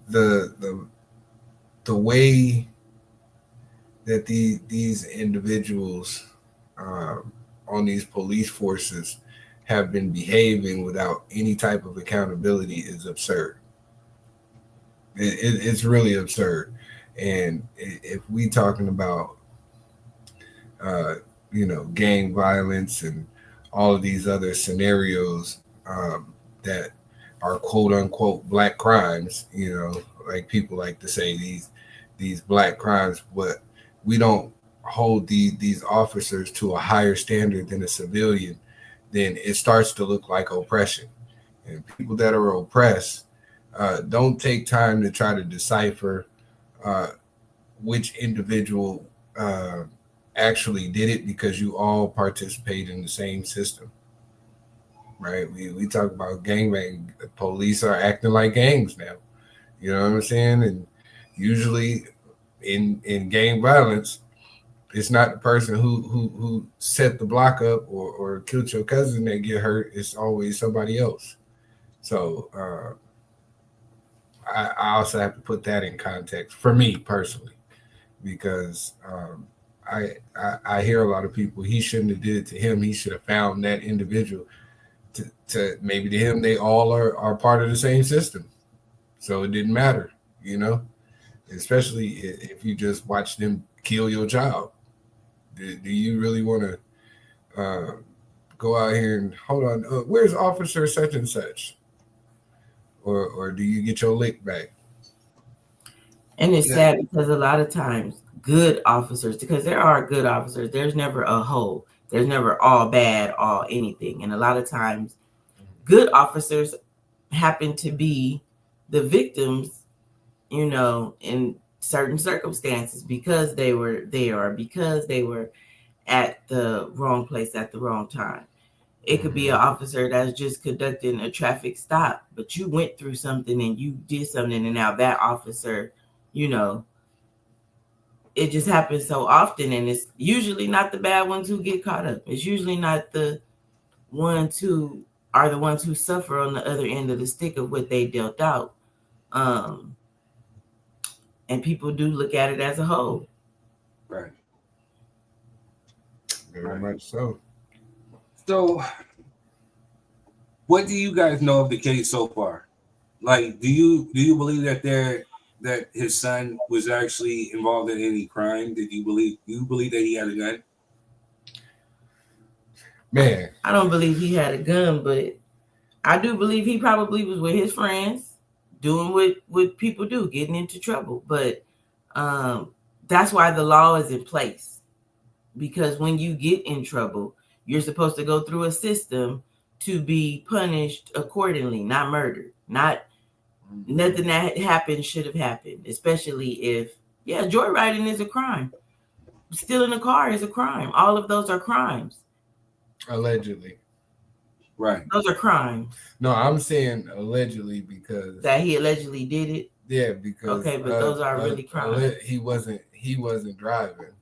the way that these individuals on these police forces have been behaving without any type of accountability is absurd. It's really absurd. And if we talking about gang violence and all of these other scenarios that are quote unquote black crimes, like people like to say these black crimes, but we don't hold these officers to a higher standard than a civilian, then it starts to look like oppression. And people that are oppressed don't take time to try to decipher which individual actually did it, because you all participate in the same system, right? We talk about gangbang. Police are acting like gangs now. You know what I'm saying? And usually in gang violence, it's not the person who set the block up or killed your cousin that get hurt. It's always somebody else. So I also have to put that in context for me personally, because I hear a lot of people, he shouldn't have did it to him. He should have found that individual. To maybe to him, they all are part of the same system, so it didn't matter, especially if you just watch them kill your child. Do you really want to go out here and hold on? Where's officer such and such? Or do you get your lick back? And it's sad because a lot of times good officers, because there are good officers, there's never a whole, there's never all bad, all anything. And a lot of times good officers happen to be the victims, in certain circumstances, because they were there, because they were at the wrong place at the wrong time. It could be an officer that's just conducting a traffic stop, but you went through something and you did something, and now that officer, it just happens so often, and it's usually not the bad ones who get caught up. It's usually not the ones who are the ones who suffer on the other end of the stick of what they dealt out. And people do look at it as a whole. Right. Very much so. So What do you guys know of the case so far? Like, do you believe that his son was actually involved in any crime? Do you believe that he had a gun? Man, I don't believe he had a gun, but I do believe he probably was with his friends doing what people do, getting into trouble. But that's why the law is in place. Because when you get in trouble, you're supposed to go through a system to be punished accordingly, not murdered. Nothing that happened should have happened, especially if, joyriding is a crime. Stealing a car is a crime. All of those are crimes. Allegedly. Right. Those are crimes. No, I'm saying allegedly because that he allegedly did it. Yeah, because okay, but those are really crimes. He wasn't driving.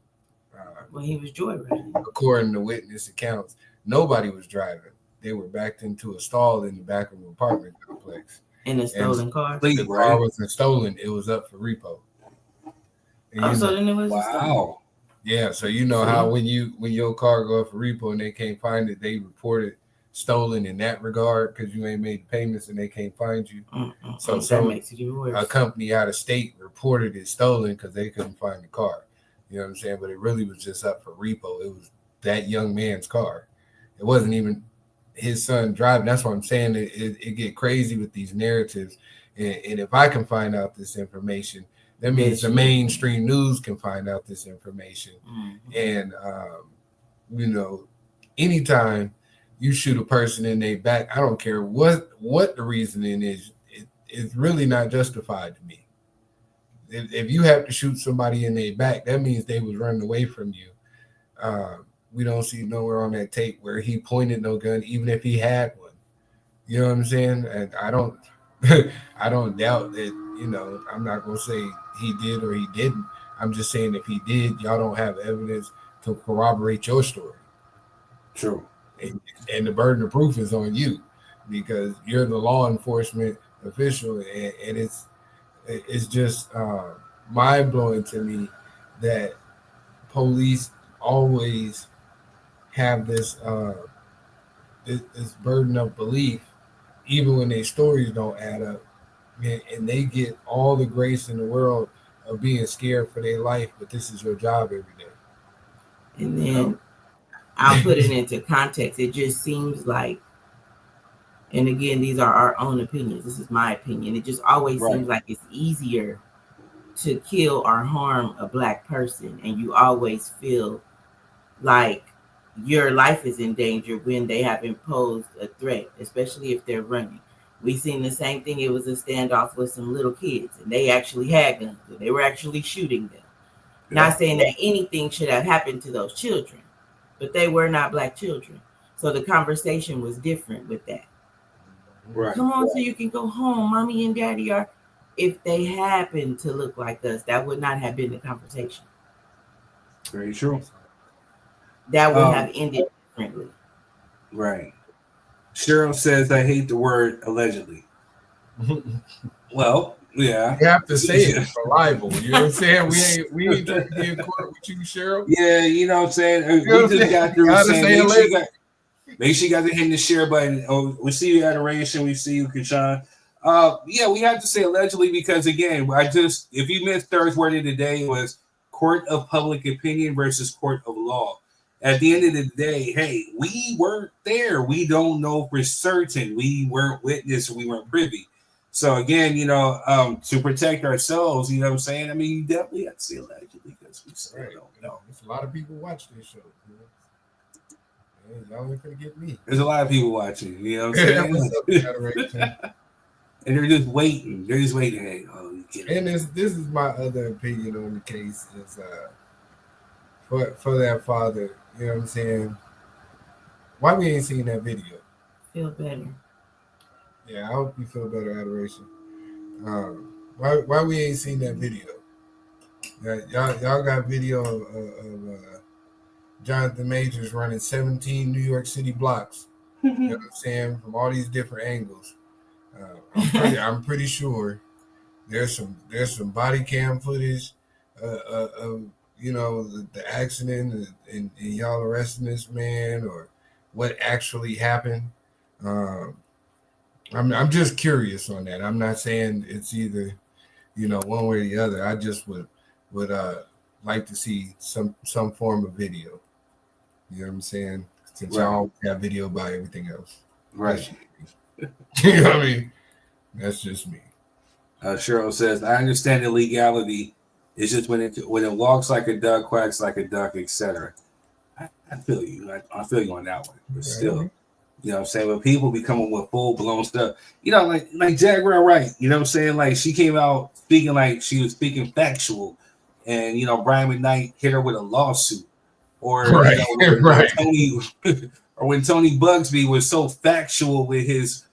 When he was joyriding. According to witness accounts, nobody was driving. They were backed into a stall in the back of an apartment complex. In a stolen car. The car wasn't stolen; it was up for repo. And so then it was stolen. Yeah, so you know how when your car go up for repo and they can't find it, they report it stolen in that regard because you ain't made payments and they can't find you. So that makes it even worse. A company out of state reported it stolen because they couldn't find the car. You know what I'm saying? But it really was just up for repo. It was that young man's car. It wasn't even his son driving. That's what I'm saying. It get crazy with these narratives. And if I can find out this information, that means the mainstream news can find out this information. And, anytime you shoot a person in their back, I don't care what the reasoning is, it's really not justified to me. If you have to shoot somebody in their back, that means they was running away from you. We don't see nowhere on that tape where he pointed no gun, even if he had one. You know what I'm saying? And I don't doubt that, I'm not going to say he did or he didn't. I'm just saying if he did, y'all don't have evidence to corroborate your story. True. And the burden of proof is on you because you're the law enforcement official, and it's just mind-blowing to me that police always have this burden of belief, even when their stories don't add up, and they get all the grace in the world of being scared for their life, but this is your job every day. And then I'll put it into context. It just seems like, and again, these are our own opinions. This is my opinion. It just always seems like it's easier to kill or harm a Black person, and you always feel like your life is in danger when they have imposed a threat, especially if they're running. We seen the same thing. It was a standoff with some little kids, and they actually had guns, and they were actually shooting them. Not saying that anything should have happened to those children, but they were not Black children. So the conversation was different with that. Right. Come on, so you can go home. Mommy and daddy are. If they happen to look like us, that would not have been the conversation. Very true. That would have ended differently. Right. Cheryl says, I hate the word allegedly. Well, yeah. You have to say it for libel. You know what I'm saying? We ain't trying to be in court with you, Cheryl. Yeah, you know what I'm saying? You know we just got through saying make sure you guys are hitting the share button. Oh, we see you, Adoration. We see you, Kashan. Yeah, we have to say allegedly because again, if you missed third word of the day, it was court of public opinion versus court of law. At the end of the day, hey, we weren't there. We don't know for certain. We weren't witness. We weren't privy. So again, to protect ourselves, you know what I'm saying? I mean, you definitely have to say allegedly because we still don't know. There's a lot of people watch this show. Y'all ain't gonna get me. There's a lot of people watching. You know what I'm saying? And they're just waiting. They're just waiting. Hey, and this is my other opinion on the case is for that father. You know what I'm saying? Why we ain't seen that video? Feel better. Yeah, I hope you feel better, Adoration. Why we ain't seen that video? Y'all got video of Jonathan Majors running 17 New York City blocks. You know what I'm saying? From all these different angles. I'm pretty sure there's some body cam footage of the accident and y'all arresting this man or what actually happened. I'm just curious on that. I'm not saying it's either, one way or the other. I just would like to see some form of video. You know what I'm saying? Since y'all have video about everything else. Right. You know what I mean? That's just me. Cheryl says, I understand the legality. It's just when it walks like a duck, quacks like a duck, etc. I feel you. I feel you on that one. But still, you know what I'm saying? When people be coming with full blown stuff, like Jaguar Wright, you know what I'm saying? Like she came out speaking like she was speaking factual, and Brian McKnight hit her with a lawsuit. Or when Tony or when Tony Bugsby was so factual with his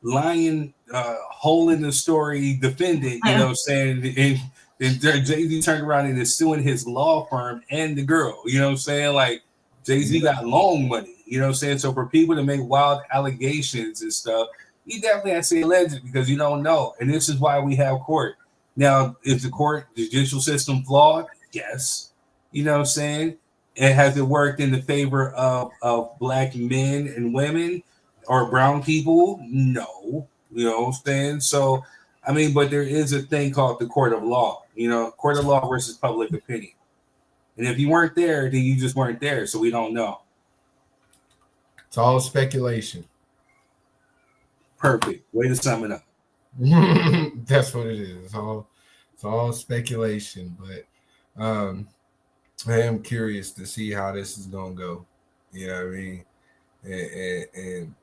lying hole in the story defendant, you know what I'm saying? And Jay-Z turned around and is suing his law firm and the girl, you know what I'm saying? Like Jay-Z got long money, you know what I'm saying? So for people to make wild allegations and stuff, you definitely have to say alleged because you don't know. And this is why we have court. Now, is the judicial system flawed? Yes. You know what I'm saying? And has it worked in the favor of black men and women or brown people? No. You know what I'm saying? So, I mean, but there is a thing called the court of law, court of law versus public opinion. And if you weren't there, then you just weren't there. So we don't know. It's all speculation. Perfect. Way to sum it up. That's what it is. It's all speculation. But I am curious to see how this is gonna go. You know what I mean? And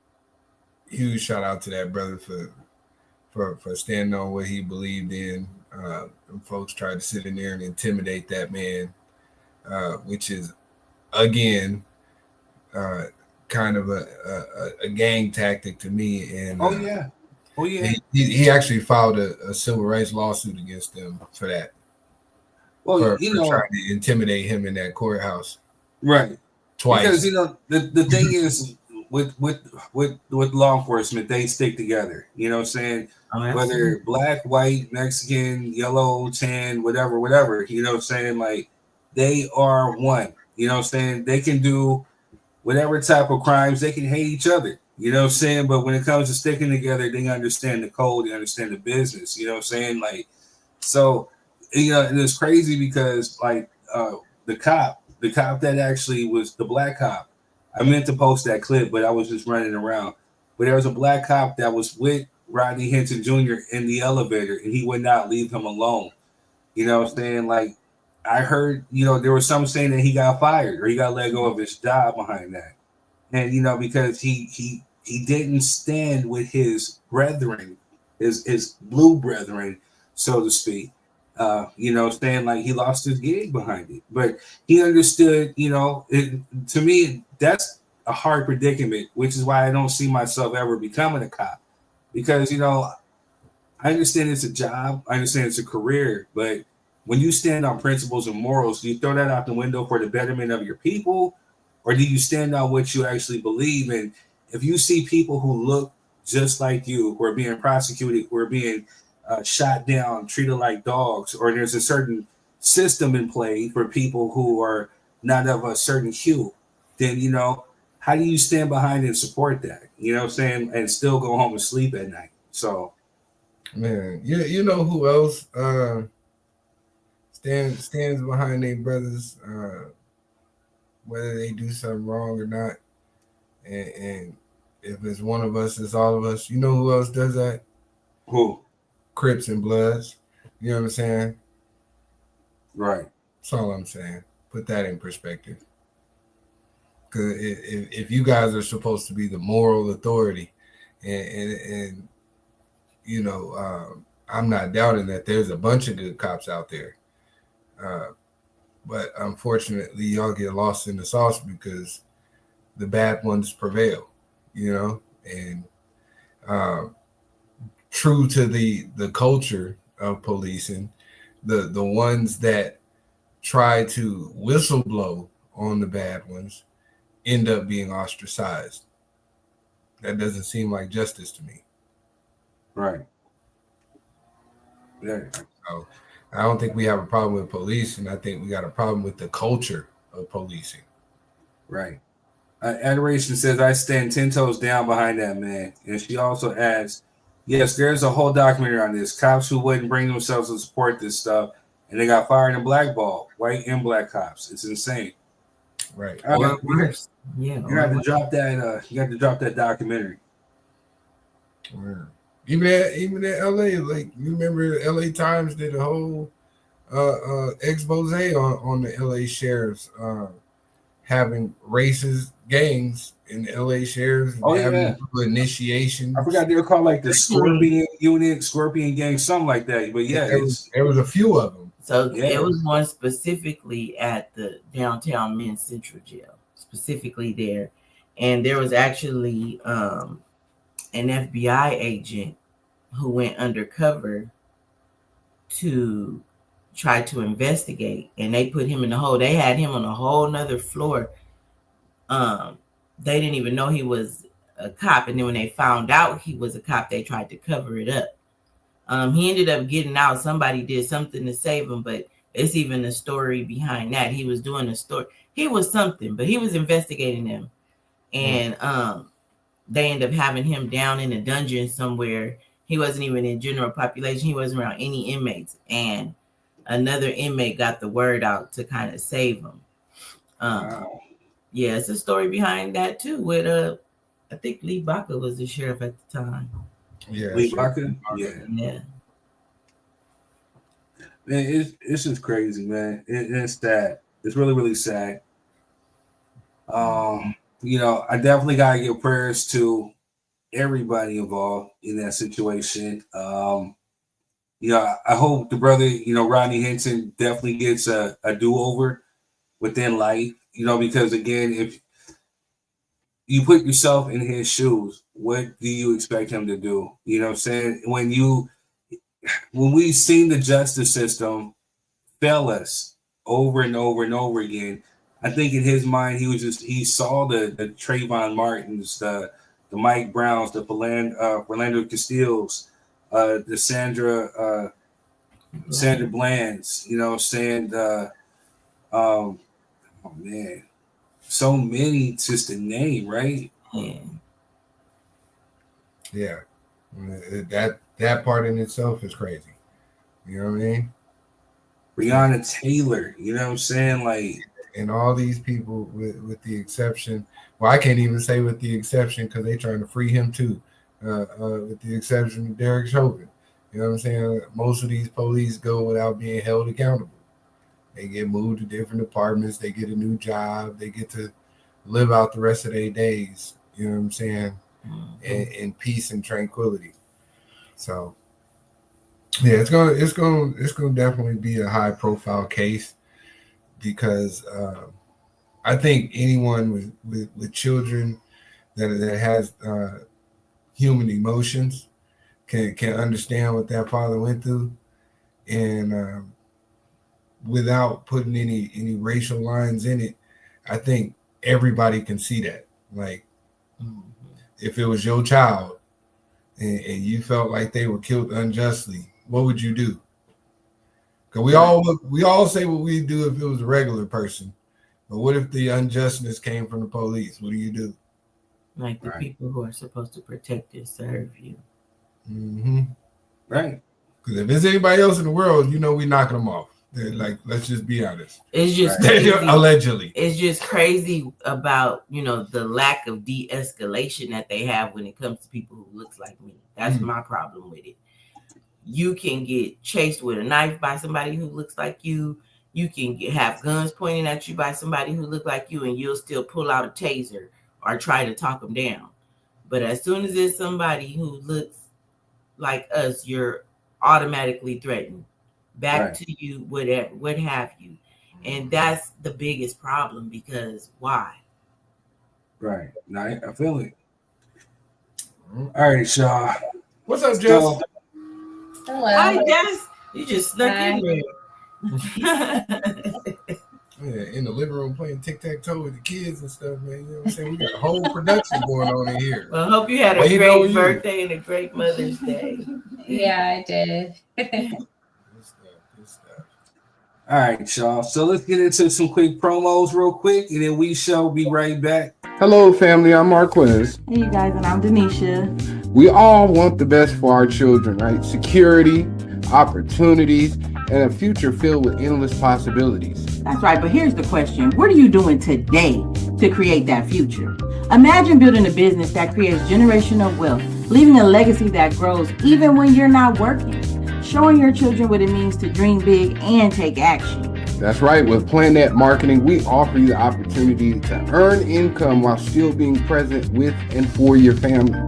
huge shout out to that brother for standing on what he believed in. Folks tried to sit in there and intimidate that man, which is again kind of a gang tactic to me. And he actually filed a civil rights lawsuit against them for that. Well, for trying to intimidate him in that courthouse, right? Twice. Because the thing is with law enforcement, they stick together. You know what I'm saying? Whether black, white, Mexican, yellow, tan, whatever. You know what I'm saying? Like they are one. You know what I'm saying? They can do whatever type of crimes. They can hate each other. You know what I'm saying? But when it comes to sticking together, they understand the code. They understand the business. You know what I'm saying? Like so. And it's crazy because like the cop that actually was the black cop. I meant to post that clip, but I was just running around. But there was a black cop that was with Rodney Hinton Jr. in the elevator, and he would not leave him alone. You know what I'm saying? Like I heard, there was some saying that he got fired or he got let go of his job behind that. And because he didn't stand with his brethren, his blue brethren, so to speak. Saying like he lost his gig behind it, but he understood, to me, that's a hard predicament, which is why I don't see myself ever becoming a cop because, I understand it's a job. I understand it's a career, but when you stand on principles and morals, do you throw that out the window for the betterment of your people or do you stand on what you actually believe in? If you see people who look just like you, who are being prosecuted, who are being shot down, treated like dogs, or there's a certain system in play for people who are not of a certain hue, then, how do you stand behind and support that? You know what I'm saying? And still go home and sleep at night. So, man, you know who else stands behind their brothers, whether they do something wrong or not. And if it's one of us, it's all of us. You know who else does that? Who? Crips and Bloods. You know what I'm saying? Right. That's all I'm saying. Put that in perspective. Because if you guys are supposed to be the moral authority, and I'm not doubting that there's a bunch of good cops out there. But unfortunately, y'all get lost in the sauce because the bad ones prevail, and true to the culture of policing, the ones that try to whistleblow on the bad ones end up being ostracized. That doesn't seem like justice to me. Right. Yeah. So I don't think we have a problem with policing. I think we got a problem with the culture of policing. Right. Adoration says, I stand 10 toes down behind that man. And she also adds, yes, there's a whole documentary on this. Cops who wouldn't bring themselves to support this stuff, and they got fired and blackballed, white and black cops. It's insane. Right. Or worse. Yeah. You got to drop that. You got to drop that documentary. Yeah. Even at LA, like you remember, LA Times did a whole expose on the LA sheriffs having racist gangs in the LA sheriffs. Oh having initiation. I forgot they were called like the Scorpion Unit, Scorpion Gang, something like that. But yeah, there was a few of them. So it was one specifically at the downtown Men's Central Jail, specifically there, and there was actually an FBI agent who went undercover to try to investigate, and they put him in the hole. They had him on a whole nother floor. They didn't even know he was a cop, and then when they found out he was a cop, they tried to cover it up. He ended up getting out. Somebody did something to save him, but it's even a story behind that. He was doing a story. He was something, but he was investigating them, and they ended up having him down in a dungeon somewhere. He wasn't even in general population. He wasn't around any inmates, and another inmate got the word out to kind of save him. Wow. Yeah, it's a story behind that too. With I think Lee Baca was the sheriff at the time. Yeah, Lee Baca. Yeah. Man, it's just crazy, man. It's sad. It's really, really sad. You know, I definitely gotta give prayers to everybody involved in that situation. You know, I hope the brother, you know, Rodney Henson definitely gets a do-over within life, you know, because again, if you put yourself in his shoes, what do you expect him to do? You know what I'm saying? When we've seen the justice system fail us over and over and over again, I think in his mind, he saw the Trayvon Martins, the Mike Browns, the Philando Castillos, the Sandra Bland's, you know, saying oh man, so many just to name, right? Yeah, that part in itself is crazy. You know what I mean? Breonna Taylor, you know what I'm saying? Like, and all these people, with the exception, well, I can't even say with the exception because they're trying to free him too. With the exception of Derek Chauvin. You know what I'm saying? Most of these police go without being held accountable. They get moved to different departments. They get a new job. They get to live out the rest of their days. You know what I'm saying? In peace and tranquility. So, yeah, it's gonna definitely be a high profile case because I think anyone with children that has human emotions can understand what that father went through, and without putting any racial lines in it, I think everybody can see that. Like, if it was your child and you felt like they were killed unjustly, what would you do? Because we all say what we do if it was a regular person, but what if the unjustness came from the police? What do you do? Like the people who are supposed to protect and serve you. Mm-hmm. Right. Because if there's anybody else in the world, you know, we knocking them off. They're like, let's just be honest. It's just crazy. Allegedly. It's just crazy about, you know, the lack of de-escalation that they have when it comes to people who looks like me. That's my problem with it. You can get chased with a knife by somebody who looks like you. You can have guns pointing at you by somebody who looks like you, and you'll still pull out a taser or try to talk them down. But as soon as it's somebody who looks like us, you're automatically threatened. Back to you, whatever, what have you. And that's the biggest problem, because why? Right. Now I feel it. All right, Shaw. What's up, Jess? Hello. Hi, Jess. You just snuck in there. Yeah, in the living room playing tic-tac-toe with the kids and stuff, man. You know what I'm saying? We got a whole production going on in here. Well, I hope you had a great birthday and a great Mother's Day. Yeah, I did. Good stuff. All right, y'all. So let's get into some quick promos real quick, and then we shall be right back. Hello, family. I'm Marquez. Hey, you guys, and I'm Denisha. We all want the best for our children, right? Security, opportunities, and a future filled with endless possibilities. That's right, but here's the question. What are you doing today to create that future? Imagine building a business that creates generational wealth, leaving a legacy that grows even when you're not working, showing your children what it means to dream big and take action. That's right. With PlanNet Marketing, we offer you the opportunity to earn income while still being present with and for your family.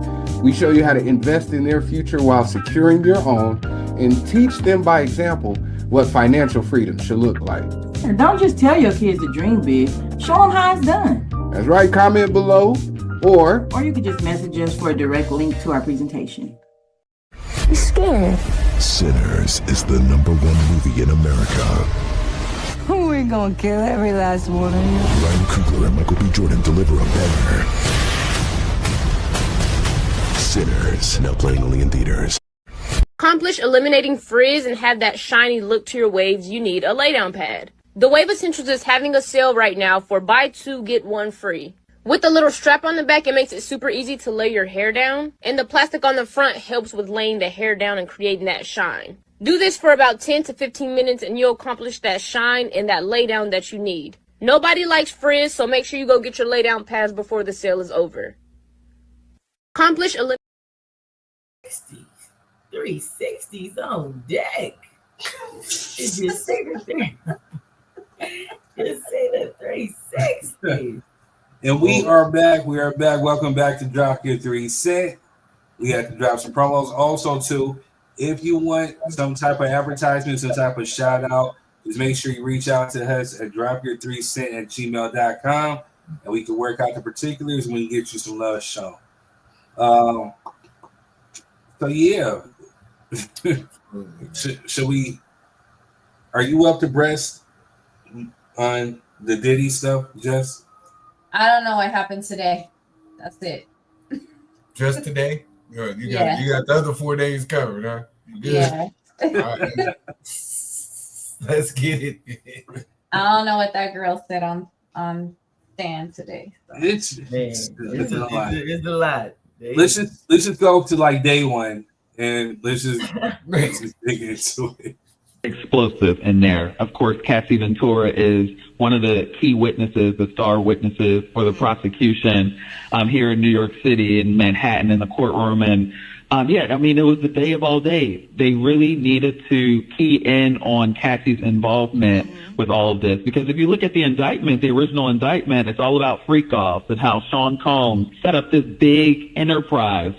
We show you how to invest in their future while securing your own and teach them by example what financial freedom should look like. And don't just tell your kids to dream big, show them how it's done. That's right. Comment below or you could just message us for a direct link to our presentation. He's scared. Sinners is the #1 movie in America. We're gonna kill every last one of you. Ryan Coogler and Michael B. Jordan deliver a banger. Sinners, now playing only in theaters. Accomplish eliminating frizz and have that shiny look to your waves, you need a laydown pad. The Wave Essentials is having a sale right now for buy 2 get 1 free. With the little strap on the back, it makes it super easy to lay your hair down, and the plastic on the front helps with laying the hair down and creating that shine. Do this for about 10 to 15 minutes and you'll accomplish that shine and that lay down that you need. Nobody likes frizz, so make sure you go get your lay down pads before the sale is over. Accomplish 360s on deck. Just say the thing. Just say the 360. And we are back. We are back. Welcome back to Drop Your 3 Cent. We have to drop some promos. Also, too, if you want some type of advertisement, some type of shout out, just make sure you reach out to us at dropyour3cent@gmail.com and we can work out the particulars and we can get you some love shown. So yeah. should we, are you up to breast on the Diddy stuff, Jess? I don't know what happened today. That's it. just today? You Yeah. got the other 4 days covered, huh? You good? Yeah. All right. Let's get it. I don't know what that girl said on Stan today. So. It's a lot. It's a lot. Let's just go to like day one and let's just dig into it. Explosive in there. Of course, Cassie Ventura is one of the key witnesses, the star witnesses for the prosecution here in New York City, in Manhattan, in the courtroom. And yeah, I mean, it was the day of all days. They really needed to key in on Cassie's involvement with all of this, because if you look at the indictment, the original indictment, it's all about freak-offs and how Sean Combs set up this big enterprise,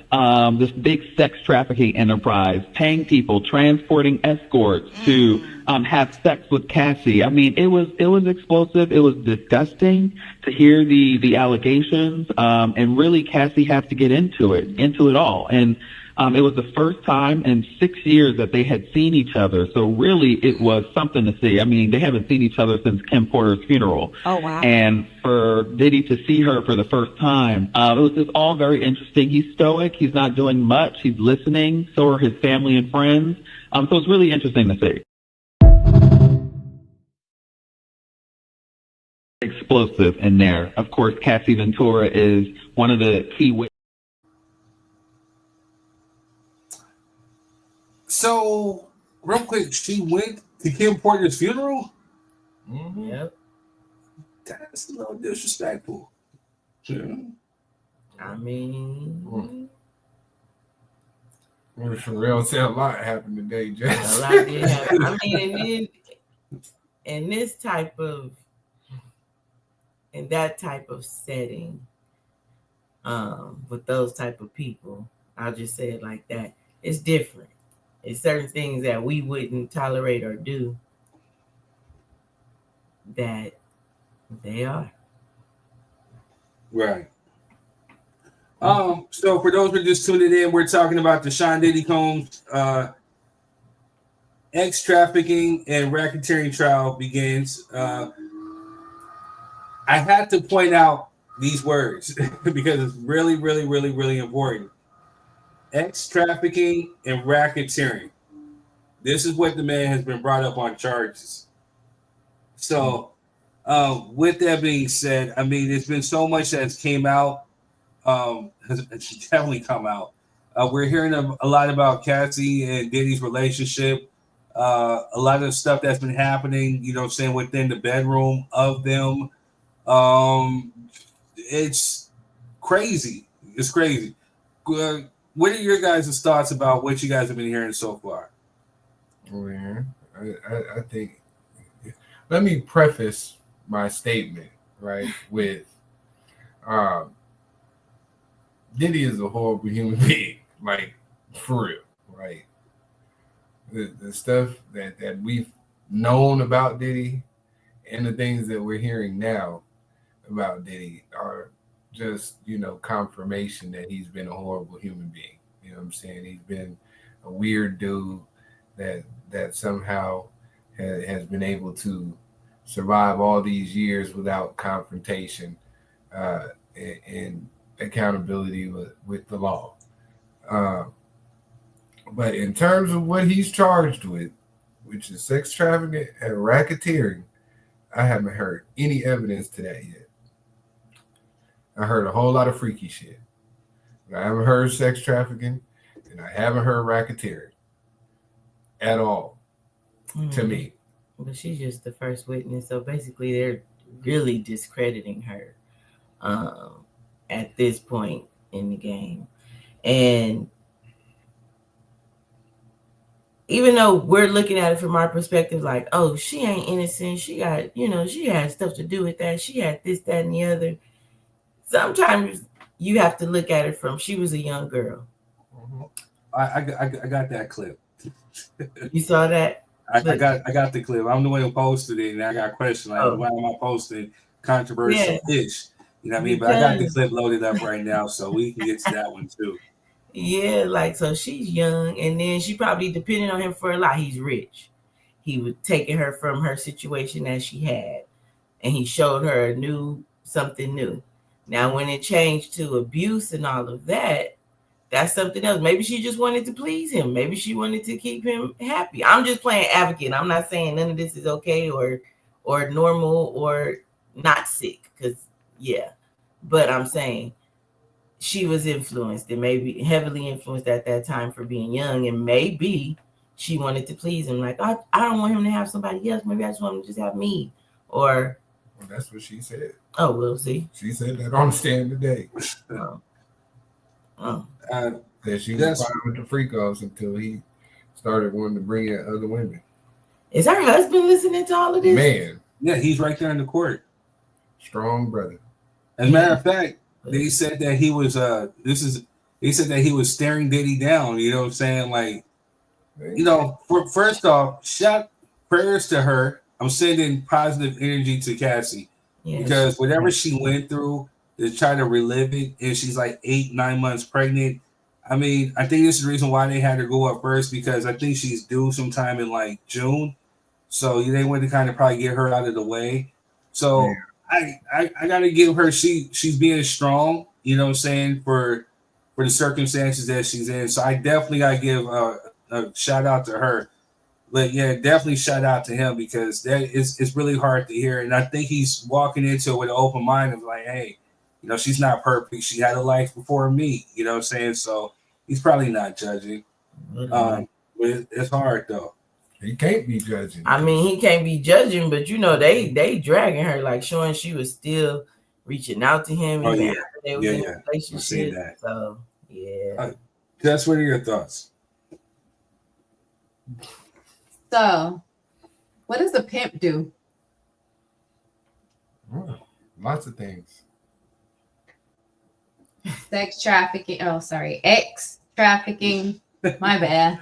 this big sex trafficking enterprise, paying people, transporting escorts to have sex with Cassie. I mean, it was explosive. It was disgusting to hear the allegations, and really Cassie had to get into it all. And it was the first time in 6 years that they had seen each other. So really it was something to see. I mean, they haven't seen each other since Kim Porter's funeral. Oh, wow. And for Diddy to see her for the first time, it was just all very interesting. He's stoic. He's not doing much. He's listening. So are his family and friends. So it's really interesting to see. Explosive in there. Of course, Cassie Ventura is one of the key witnesses. So, real quick, she went to Kim Porter's funeral? Mm-hmm. Yep. That's a little disrespectful. Yeah. I mean, For real, say a lot happened today, Jess. a lot did happen. I mean, and then in this type of, in that type of setting, with those type of people, I'll just say it like that. It's different. It's certain things that we wouldn't tolerate or do that they are. Right. So for those who are just tuning in, we're talking about the Sean Diddy Combs ex trafficking and racketeering trial begins. I had to point out these words because it's really, really, really, really important. Ex trafficking and racketeering. This is what the man has been brought up on charges. So With that being said, I mean, there's been so much that's came out. Has definitely come out. We're hearing a lot about Cassie and Diddy's relationship. A lot of stuff that's been happening, you know what I'm saying, within the bedroom of them. Um, it's crazy. It's crazy. What are your guys' thoughts about what you guys have been hearing so far? Well, I think, let me preface my statement, right, with Diddy is a horrible human being, like, for real, right? The stuff that we've known about Diddy and the things that we're hearing now about Diddy are just, confirmation that he's been a horrible human being. You know what I'm saying? He's been a weird dude that somehow has been able to survive all these years without confrontation and accountability with the law. But in terms of what he's charged with, which is sex trafficking and racketeering, I haven't heard any evidence to that yet. I heard a whole lot of freaky shit. I haven't heard sex trafficking, and I haven't heard racketeering at all, to me. But she's just the first witness, so basically they're really discrediting her at this point in the game. And even though we're looking at it from our perspective, like, oh, she ain't innocent. She got, she had stuff to do with that. She had this, that, and the other. Sometimes you have to look at it from, she was a young girl. I got that clip. You saw that? I got the clip. I'm the one who posted it, and I got questions like, why am I posting controversial ish? You know what I mean? But I got the clip loaded up right now, so we can get to that one too. Yeah, like, so she's young, and then she probably depended on him for a lot. He's rich. He was taking her from her situation that she had, and he showed her something new. Now, when it changed to abuse and all of that, that's something else. Maybe she just wanted to please him. Maybe she wanted to keep him happy. I'm just playing advocate. I'm not saying none of this is okay or normal or not sick, because, but I'm saying she was influenced and maybe heavily influenced at that time for being young, and maybe she wanted to please him. Like, I don't want him to have somebody else. Maybe I just want him to just have me. Or that's what she said. Oh, we'll see. She said that on the stand today. That she was fine with the freak offs until he started wanting to bring in other women. Is her husband listening to all of this? Man. Yeah, he's right there in the court. Strong brother. As a matter of fact, they said that he was they said that he was staring Diddy down, you know what I'm saying? Like, first off, shout prayers to her. I'm sending positive energy to Cassie. Because whatever she went through to try to relive it, and she's like 8-9 months pregnant. I mean, I think this is the reason why they had her go up first, because I think she's due sometime in like June. So they want to kind of probably get her out of the way. So I gotta give her, she's being strong, you know what I'm saying, for the circumstances that she's in. So I definitely gotta give a shout out to her. But yeah, definitely shout out to him, because it's really hard to hear. And I think he's walking into it with an open mind of like, hey, she's not perfect. She had a life before me, you know what I'm saying? So he's probably not judging. But it's hard though. He can't be judging. I mean, he can't be judging, but they dragging her, like showing she was still reaching out to him. Oh, yeah. After they was in a relationship. I've seen that. So yeah. That's what are your thoughts? So, what does a pimp do? Lots of things. Sex trafficking. Oh, sorry. Ex trafficking. My bad.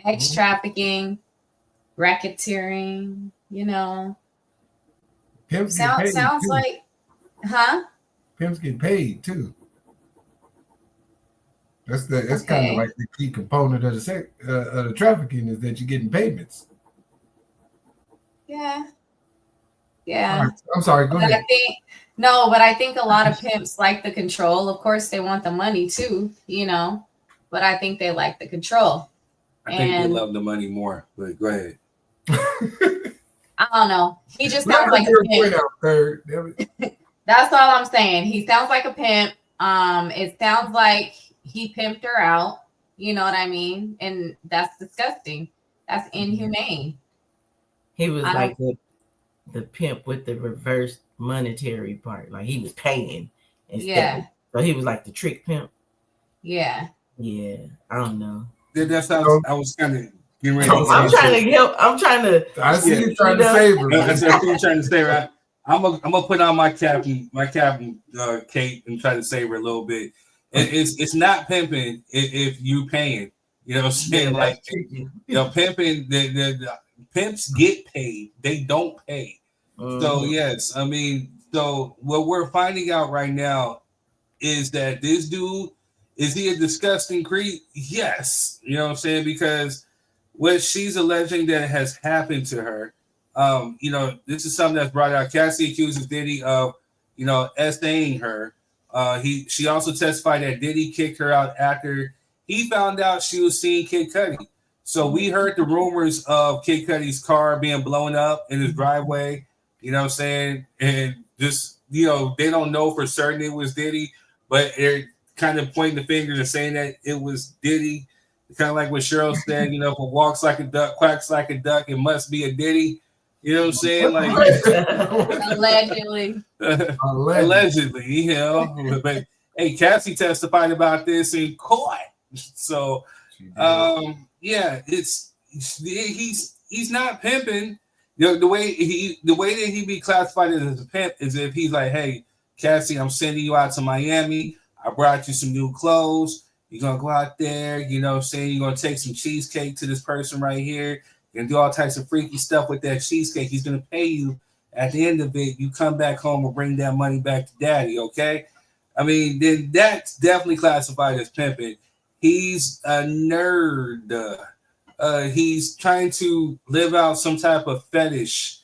Ex trafficking, racketeering. Pimps sounds too. like, huh? Pimps get paid too. That's kind of like the key component of the trafficking, is that you're getting payments. Yeah. Right. I'm sorry. Go ahead. But I think a lot of pimps like the control. Of course, they want the money too, but I think they like the control. I think they love the money more. But go ahead. I don't know. He just Let sounds her like get a her point pimp. out, Kurt. That's all I'm saying. He sounds like a pimp. It sounds like he pimped her out. You know what I mean? And that's disgusting. That's inhumane. He was I like the pimp with the reverse monetary part. Like he was paying instead. Yeah. So he was like the trick pimp. Yeah. Yeah. I don't know. That's how I was kind of getting ready. I'm trying to help. I'm trying to. I see you trying to save her. I see you trying to save her. I'm gonna put on my captain cape and try to save her a little bit. It's not pimping if you paying. You know what I'm saying? Yeah, like, pimping. The pimps get paid. They don't pay. So yes, I mean, so what we're finding out right now is that this dude, is he a disgusting creep? Yes. You know what I'm saying? Because what she's alleging that has happened to her, this is something that's brought out. Cassie accuses Diddy of, essaying her. She also testified that Diddy kicked her out after he found out she was seeing Kid Cudi. So we heard the rumors of Kid Cudi's car being blown up in his driveway, you know what I'm saying? And just, they don't know for certain it was Diddy, but they're kind of pointing the fingers and saying that it was Diddy. Kind of like what Cheryl said, if it walks like a duck, quacks like a duck, it must be a Diddy. You know what I'm saying? Like allegedly. Allegedly, But hey, Cassie testified about this in court. So he's not pimping. The way that he be classified as a pimp is if he's like, hey, Cassie, I'm sending you out to Miami. I brought you some new clothes. You're going to go out there, you know what I'm saying? You're going to take some cheesecake to this person right here. You're going to do all types of freaky stuff with that cheesecake. He's going to pay you. At the end of it, you come back home and bring that money back to daddy, okay? I mean, then that's definitely classified as pimping. He's a nerd. He's trying to live out some type of fetish.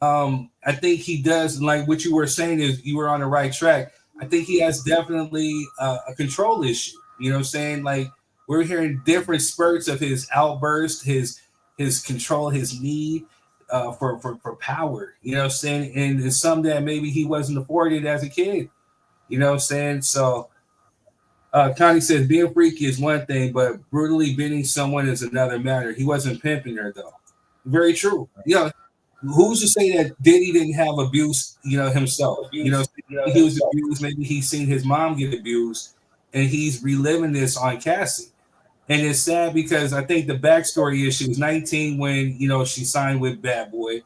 I think he does, like what you were saying is you were on the right track. I think he has definitely a control issue. You know what I'm saying? Like we're hearing different spurts of his outburst, his control, his need for power. You know what I'm saying? And it's something that maybe he wasn't afforded as a kid. You know what I'm saying? So Connie says being freaky is one thing, but brutally beating someone is another matter. He wasn't pimping her though. Very true. Who's to say that Diddy didn't have abuse, himself? He was abused. Maybe he's seen his mom get abused. And he's reliving this on Cassie. And it's sad because I think the backstory is she was 19 when, she signed with Bad Boy.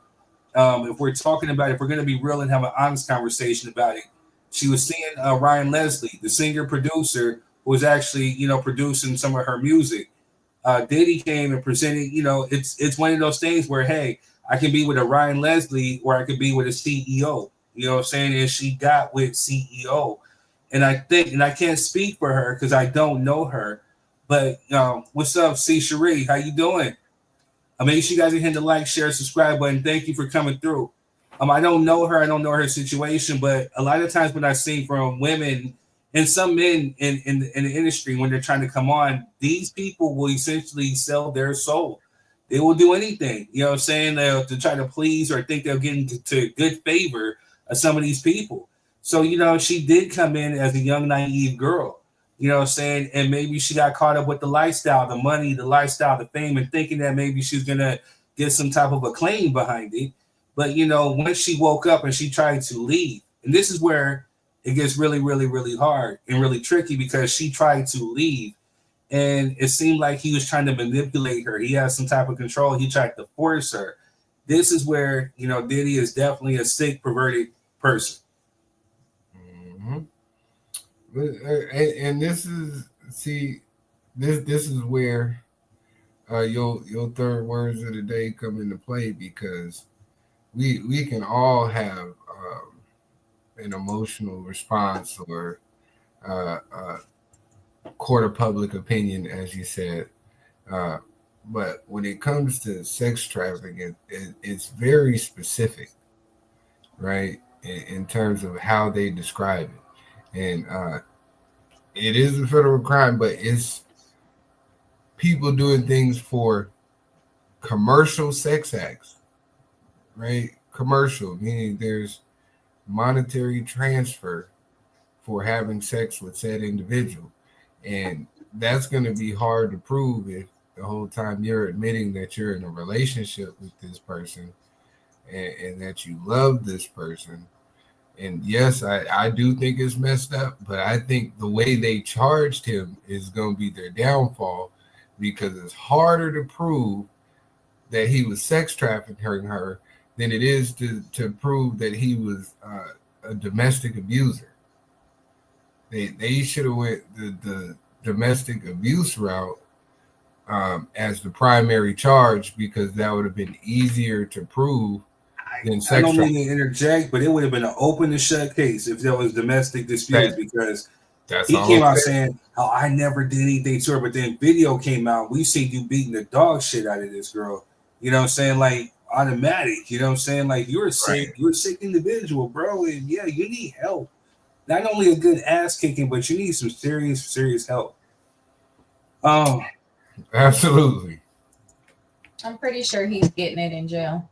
If we're talking about it, if we're going to be real and have an honest conversation about it, she was seeing Ryan Leslie, the singer-producer, who was actually, producing some of her music. Diddy came and presented, it's one of those things where, hey, I can be with a Ryan Leslie or I could be with a CEO. You know what I'm saying? And she got with CEO. And I think, and I can't speak for her because I don't know her, but what's up, C. Cherie? How you doing? Make sure you guys are hitting the like, share, subscribe button. Thank you for coming through. I don't know her. I don't know her situation, but a lot of times when I see from women and some men in the industry, when they're trying to come on, these people will essentially sell their soul. They will do anything, you know what I'm saying, to try to please or think they'll get into good favor of some of these people. So, she did come in as a young, naive girl, you know what I'm saying? And maybe she got caught up with the lifestyle, the money, the lifestyle, the fame, and thinking that maybe she's going to get some type of acclaim behind it. But, once she woke up and she tried to leave, and this is where it gets really, really, really hard and really tricky because she tried to leave. And it seemed like he was trying to manipulate her. He had some type of control. He tried to force her. This is where, Diddy is definitely a sick, perverted person. And this is this is where your third words of the day come into play because we can all have an emotional response or court of public opinion, as you said, but when it comes to sex trafficking, it's very specific, right, in terms of how they describe it. And it is a federal crime, but it's people doing things for commercial sex acts, right? Commercial, meaning there's monetary transfer for having sex with said individual. And that's going to be hard to prove if the whole time you're admitting that you're in a relationship with this person and that you love this person. And yes, I do think it's messed up, but I think the way they charged him is going to be their downfall because it's harder to prove that he was sex trafficking her than it is to prove that he was a domestic abuser. They should have went the domestic abuse route as the primary charge because that would have been easier to prove than sex I don't trafficking. mean to interject, but it would have been an open and shut case if there was domestic disputes because That's he all came I'm out saying. saying how I never did anything to her, but then video came out. We seen you beating the dog shit out of this girl. You know what I'm saying? Like automatic. You know what I'm saying? Like you're a sick, you're a sick individual, bro. And yeah, you need help. Not only a good ass kicking, but you need some serious help. Absolutely. I'm pretty sure he's getting it in jail.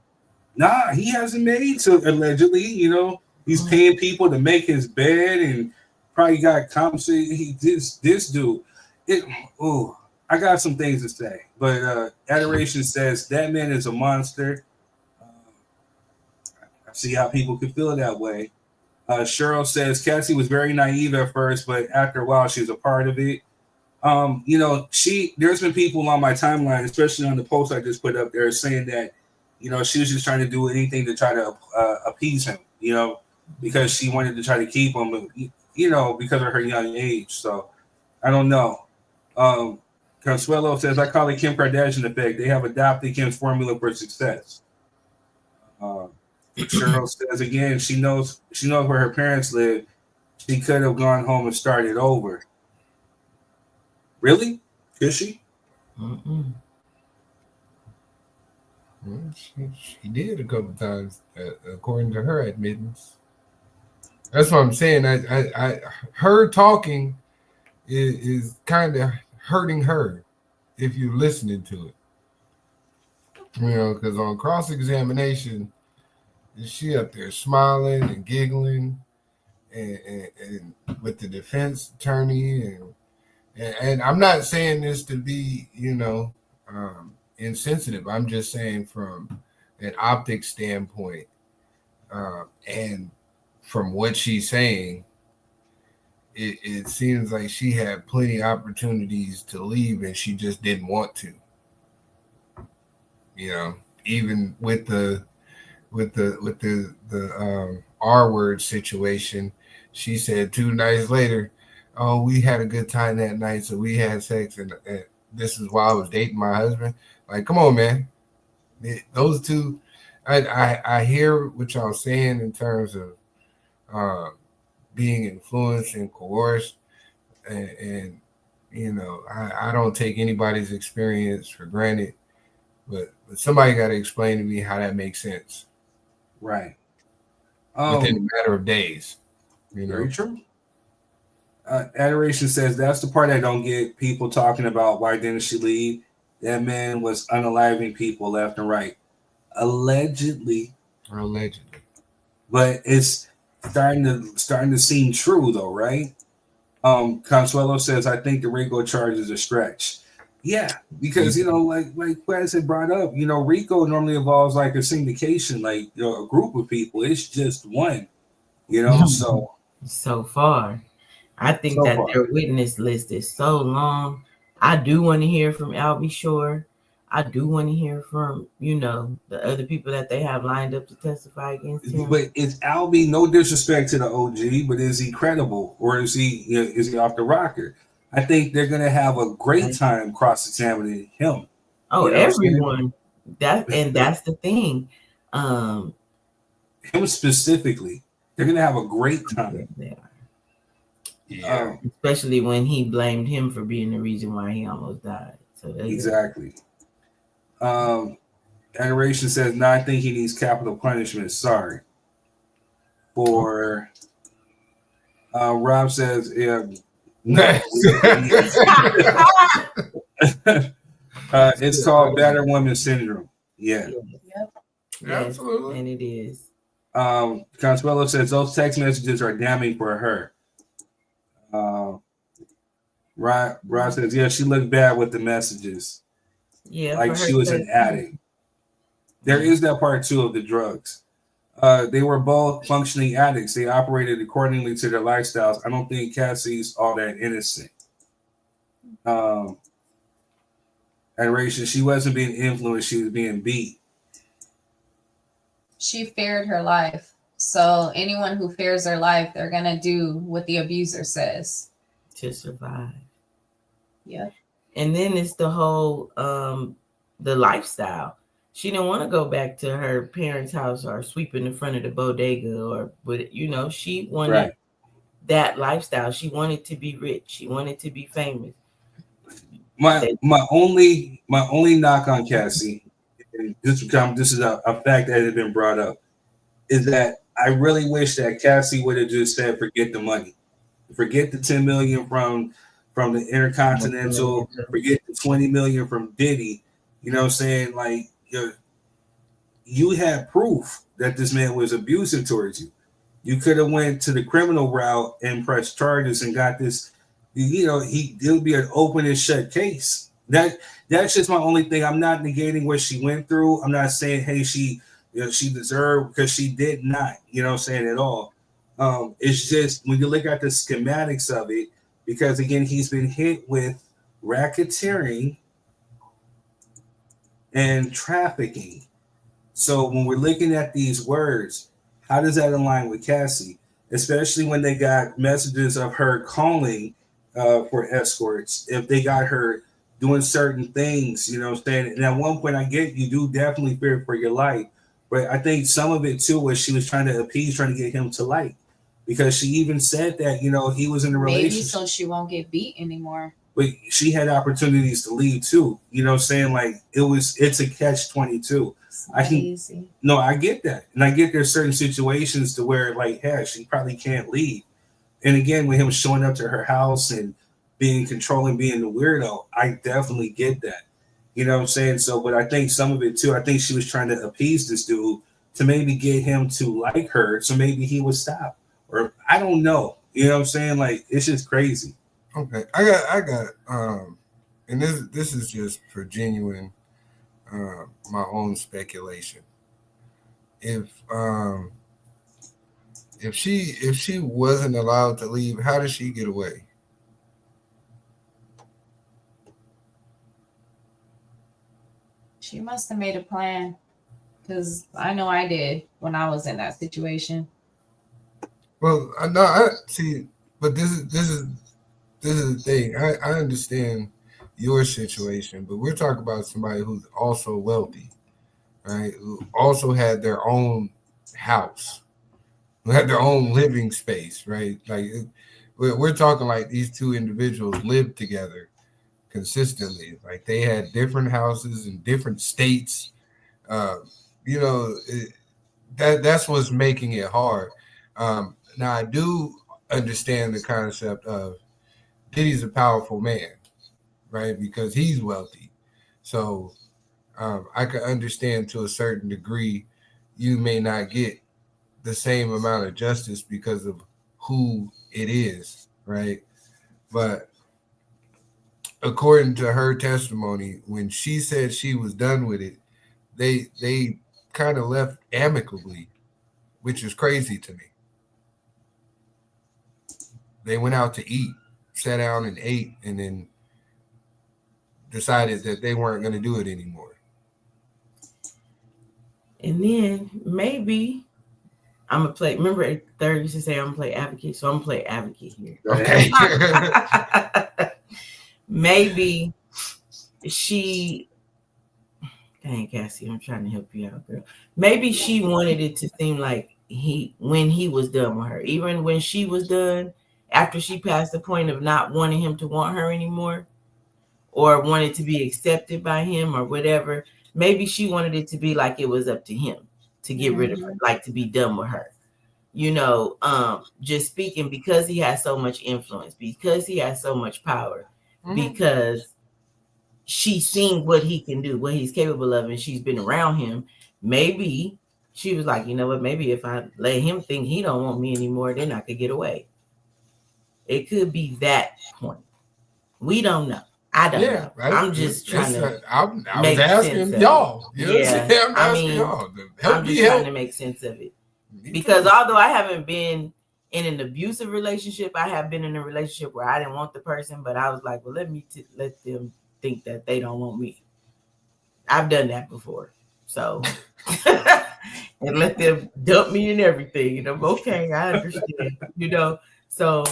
Nah, he hasn't made so allegedly, you know, he's paying people to make his bed and probably got compensated. He this dude. I got some things to say, but Adoration says that man is a monster. I see how people could feel that way. Cheryl says Cassie was very naive at first, but after a while she was a part of it. You know, there's been people on my timeline, especially on the post I just put up there, saying that, you know, she was just trying to do anything to try to appease him, you know, because she wanted to try to keep him, you know, because of her young age. So I don't know. Consuelo says, I call it Kim Kardashian effect. They have adopted Kim's formula for success. Cheryl says again, she knows where her parents live. She could have gone home and started over. Really? Could she? Well, she did a couple times, according to her admittance. That's what I'm saying. Her talking is kind of hurting her if you're listening to it. You know, because on cross-examination, she up there smiling and giggling and with the defense attorney and I'm not saying this to be, you know, insensitive. I'm just saying from an optics standpoint, and from what she's saying, it seems like she had plenty of opportunities to leave and she just didn't want to. You know, even with the R word situation, she said 2 nights later, oh, we had a good time that night, so we had sex, and this is while I was dating my husband. Like, come on, man. Those two, I hear what y'all saying in terms of being influenced and coerced, and you know, I don't take anybody's experience for granted, but somebody got to explain to me how that makes sense. Right. Within a matter of days. You know? Very true. Adoration says that's the part I don't get. People talking about why didn't she leave? That man was unaliving people left and right. Allegedly. But it's starting to seem true though, right? Consuelo says I think the RICO charge is a stretch. Yeah, because you know, like Quaz had brought up, you know, RICO normally involves like a syndication, like, you know, a group of people. It's just one, you know. So far, I think their witness list is so long. I do want to hear from Albie Shore. I do want to hear from, you know, the other people that they have lined up to testify against him. But is Albie, no disrespect to the OG, but is he credible or is he off the rocker? I think they're gonna have a great time cross-examining him. Oh, everyone. That's the thing. Him specifically, they're gonna have a great time. Yeah, especially when he blamed him for being the reason why he almost died. So exactly. Adoration says, "No, I think he needs capital punishment." Sorry. For Rob says, "Yeah." It's called battered woman syndrome. Yeah. Yep. Yes, Absolutely. and it is. Consuelo says those text messages are damning for her. Rod says, yeah, she looked bad with the messages. Yeah, Like for her she was an cousin. addict. There is that part too of the drugs. They were both functioning addicts. They operated accordingly to their lifestyles. I don't think Cassie's all that innocent. And Rachel, she wasn't being influenced, she was being beat. She feared her life. So anyone who fears their life, they're gonna do what the abuser says to survive. Yep. And then it's the whole the lifestyle. She didn't want to go back to her parents' house or sweeping the front of the bodega or but she wanted that lifestyle. She wanted to be rich. She wanted to be famous. My only knock on Cassie, and this is a fact that has been brought up, is that I really wish that Cassie would have just said, forget the money. Forget the 10 million from the Intercontinental, forget the 20 million from Diddy. You know what I'm saying? Like you had proof that this man was abusive towards you. You could have went to the criminal route and pressed charges and got this. It would be an open and shut case. That's just my only thing. I'm not negating what she went through. I'm not saying, hey, she deserved, because she did not. You know what I'm saying, at all. It's just when you look at the schematics of it, because again, he's been hit with racketeering and trafficking. So when we're looking at these words, how does that align with Cassie? Especially when they got messages of her calling for escorts, if they got her doing certain things, you know what I'm saying? And at one point, I get you do definitely fear for your life. But I think some of it too was she was trying to appease, trying to get him to like. Because she even said that, he was in a relationship. Maybe so she won't get beat anymore. But she had opportunities to leave too. You know what I'm saying? Like it's a catch-22. I get that. And I get there's certain situations to where like, yeah, she probably can't leave. And again, with him showing up to her house and being controlling, being the weirdo, I definitely get that. You know what I'm saying? So, but I think some of it too, I think she was trying to appease this dude to maybe get him to like her. So maybe he would stop. Or I don't know. You know what I'm saying? Like, it's just crazy. Okay. I got and this is just for genuine my own speculation. If she wasn't allowed to leave, how did she get away? She must have made a plan, because I know I did when I was in that situation. Well, I see, but this is the thing. I understand your situation, but we're talking about somebody who's also wealthy, right? Who also had their own house, who had their own living space, right? Like we're talking like these two individuals lived together consistently. Like they had different houses in different states. That's what's making it hard. Now I do understand the concept of Diddy's a powerful man, right? Because he's wealthy. So I can understand to a certain degree you may not get the same amount of justice because of who it is, right? But according to her testimony, when she said she was done with it, they kind of left amicably, which is crazy to me. They went out to eat, sat down and ate, and then decided that they weren't going to do it anymore. And then maybe I'm going to play. Remember, Third used to say I'm going to play advocate. So I'm going to play advocate here. Okay. Maybe she. Dang, Cassie, I'm trying to help you out, girl. Maybe she wanted it to seem like when he was done with her, even when she was done, after she passed the point of not wanting him to want her anymore, or wanted to be accepted by him or whatever. Maybe she wanted it to be like it was up to him to get rid of her, like to be done with her. Just speaking, because he has so much influence, because he has so much power, because she's seen what he can do, what he's capable of, and she's been around him. maybe she was like, you know what? Maybe if I let him think he don't want me anymore, then I could get away. It could be that point. We don't know. I don't know. I'm just trying to. I was asking y'all. Yeah, I'm asking y'all. I'm just trying to make sense of it. Because although I haven't been in an abusive relationship, I have been in a relationship where I didn't want the person, but I was like, well, let them think that they don't want me. I've done that before. So, and let them dump me and everything. And I'm okay. I understand, So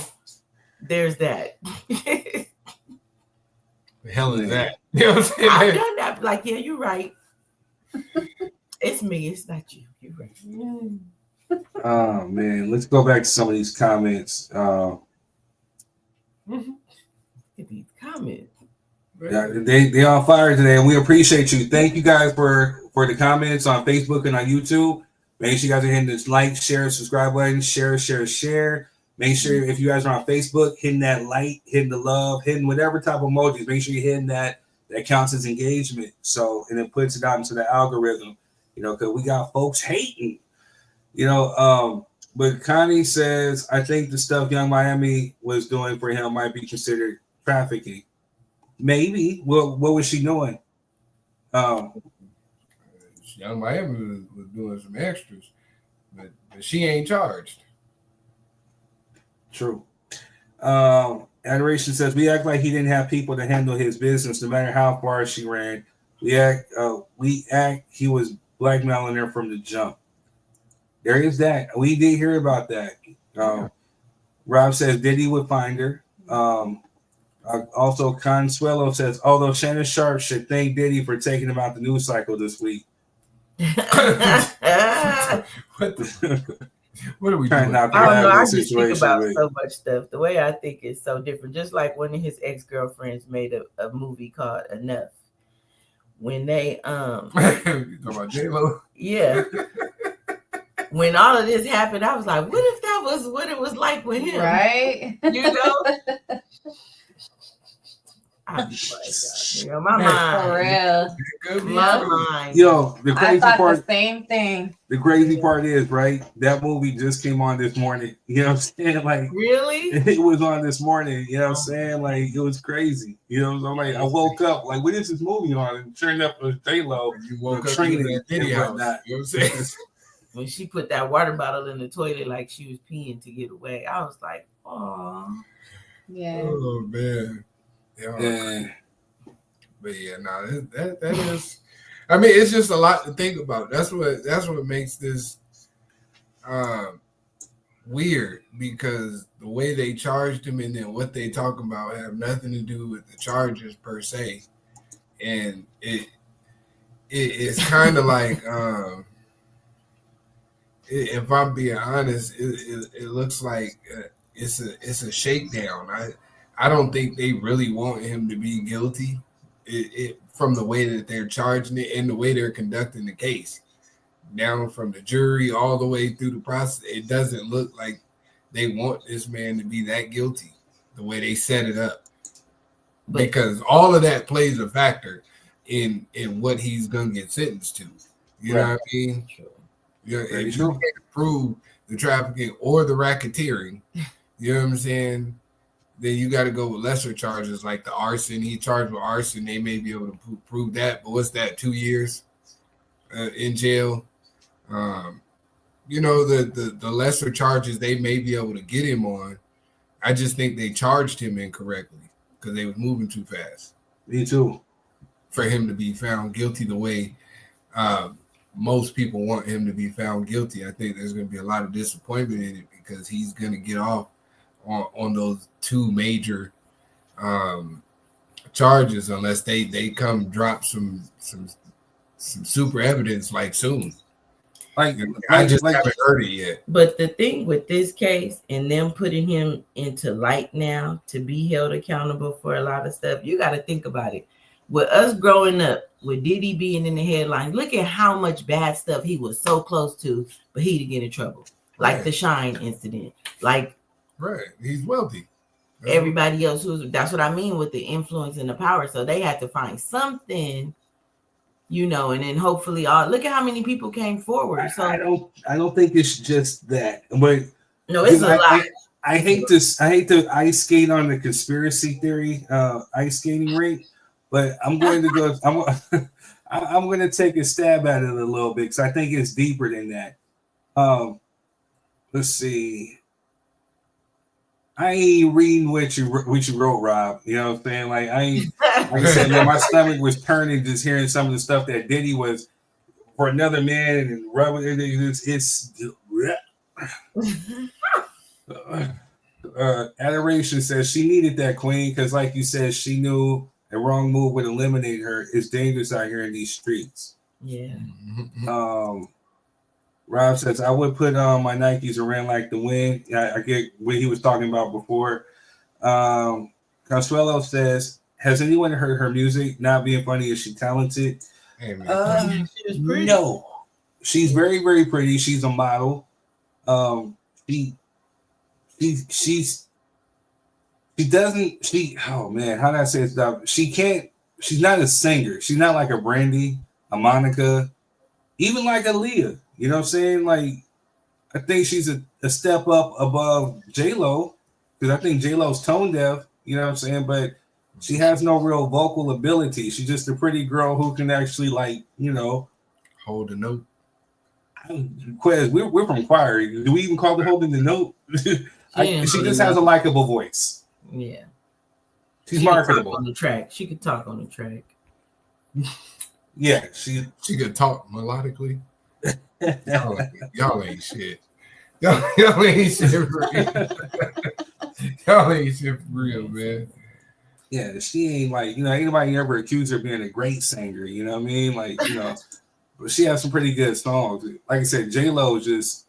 there's that. The hell is that? You know what I'm saying? I've done that. Like, yeah, you're right. It's me. It's not you. You're right. Oh man, let's go back to some of these comments. These comments. Yeah, they on fire today, and we appreciate you. Thank you guys for the comments on Facebook and on YouTube. Make sure you guys are hitting this like, share, subscribe button, share. Make sure if you guys are on Facebook, hitting that like, hitting the love, hitting whatever type of emojis. Make sure you're hitting that counts as engagement. So, and it puts it out into the algorithm, because we got folks hating, but Connie says, I think the stuff Young Miami was doing for him might be considered trafficking. Maybe. What was she doing? Young Miami was doing some extras, but she ain't charged. True. Adoration says, we act like he didn't have people to handle his business no matter how far she ran. We act he was blackmailing her from the jump. There is that. We did hear about that. Rob says Diddy would find her. Also, Consuelo says, although Shannon Sharp should thank Diddy for taking him out the news cycle this week. What are we doing? I don't know. I just think about so much stuff. The way I think is so different. Just like one of his ex-girlfriends made a movie called Enough. When they you talking about J-Lo? Yeah. When all of this happened, I was like, what if that was what it was like with him? Right? I'd be like, my mind. For real. My mind. Yo, the crazy part. The same thing. The crazy part is, right? That movie just came on this morning. You know what I'm saying? Like, really? It was on this morning. You know what I'm saying? Like, it was crazy. You know, so I'm like, I woke up like, when is this movie on? And sure enough, it was J-Lo. You woke up training in Diddy house. You know what I'm saying? When she put that water bottle in the toilet like she was peeing to get away, I was like, oh. Yeah. Oh man. Yeah. But yeah, that is. I mean, it's just a lot to think about. That's what makes this weird, because the way they charged him and then what they talk about have nothing to do with the charges per se, and it's kind of like if I'm being honest, it looks like it's a shakedown. I don't think they really want him to be guilty. It from the way that they're charging it and the way they're conducting the case, down from the jury all the way through the process, it doesn't look like they want this man to be that guilty the way they set it up, because all of that plays a factor in what he's gonna get sentenced to. You know what I mean? If you can't prove the trafficking or the racketeering, you know what I'm saying, then you got to go with lesser charges like the arson. He charged with arson. They may be able to prove that, but what's that, 2 years in jail? The lesser charges they may be able to get him on. I just think they charged him incorrectly because they was moving too fast. Me too. For him to be found guilty the way most people want him to be found guilty, I think there's going to be a lot of disappointment in it, because he's going to get off on those two major charges unless they come drop some super evidence like soon. I just haven't heard it yet. But the thing with this case and them putting him into light now to be held accountable for a lot of stuff, you got to think about it. With us growing up, with Diddy being in the headlines, look at how much bad stuff he was so close to, but he didn't get in trouble. Like the Shine incident. Like, right, he's wealthy. Everybody else that's what I mean with the influence and the power. So they had to find something you know, and then hopefully, look at how many people came forward. So I don't think it's just that, but no, it's a lot. I hate to ice skate on the conspiracy theory, ice skating rink, but I'm going to go. I'm going to take a stab at it a little bit because I think it's deeper than that. Let's see. I ain't reading what you wrote, Rob. You know what I'm saying? Like I said, man, my stomach was turning just hearing some of the stuff that Diddy was for another man and rubbing it. It's Adoration says she needed that queen because, like you said, she knew a wrong move would eliminate her. It's dangerous out here in these streets. Yeah. Rob says I would put my Nikes around like the wind. I get what he was talking about before. Consuelo says, has anyone heard her music? Not being funny, is she talented? No, she's very, very pretty. She's a model. Oh man, how did I say this? She's not a singer. She's not like a Brandy, a Monica, even like a Leah. You know what I'm saying? Like, I think she's a step up above J-Lo, because I think J-Lo's tone deaf, you know what I'm saying? But she has no real vocal ability. She's just a pretty girl who can actually, like, you know, hold a note. Quez, we're from choir. Do we even call it holding the note? She just has a likable voice. Yeah. She's marketable. On the track. She could talk on the track. Yeah, she could talk melodically. Y'all ain't shit. Y'all ain't shit for real. Y'all ain't shit for real, man. Yeah, she ain't like, you know, anybody ever accused her of being a great singer, you know what I mean? Like, you know, but she has some pretty good songs. Like I said, J-Lo just...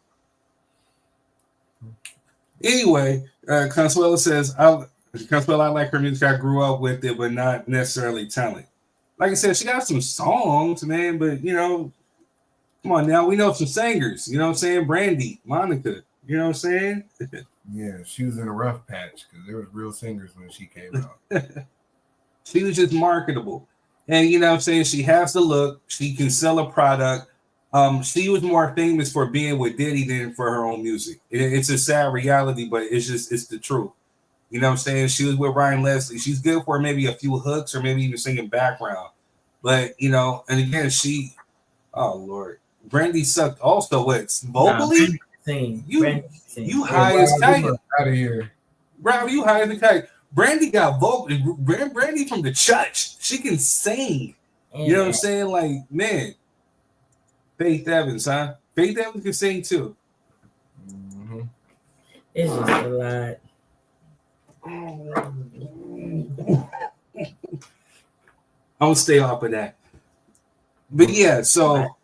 Anyway, Consuelo says, I like her music. I grew up with it, but not necessarily talent. Like I said, she got some songs, man, but, you know, come on now. We know some singers, you know what I'm saying? Brandy, Monica, you know what I'm saying? Yeah, she was in a rough patch because there was real singers when she came out. She was just marketable. And, you know what I'm saying? She has the look. She can sell a product. She was more famous for being with Diddy than for her own music. It's a sad reality, but it's the truth. You know what I'm saying? She was with Ryan Leslie. She's good for maybe a few hooks or maybe even singing background. But, you know, and again, oh, Lord. Brandy sucked also. What? Vocally? You high as kite. Out of here. Rob, you high as a kite. Brandy got vocal. Brandy from the church. She can sing. You know what I'm saying? Like, man. Faith Evans, huh? Faith Evans can sing too. Mm-hmm. It's just a lot. I'll stay off of that. But yeah, so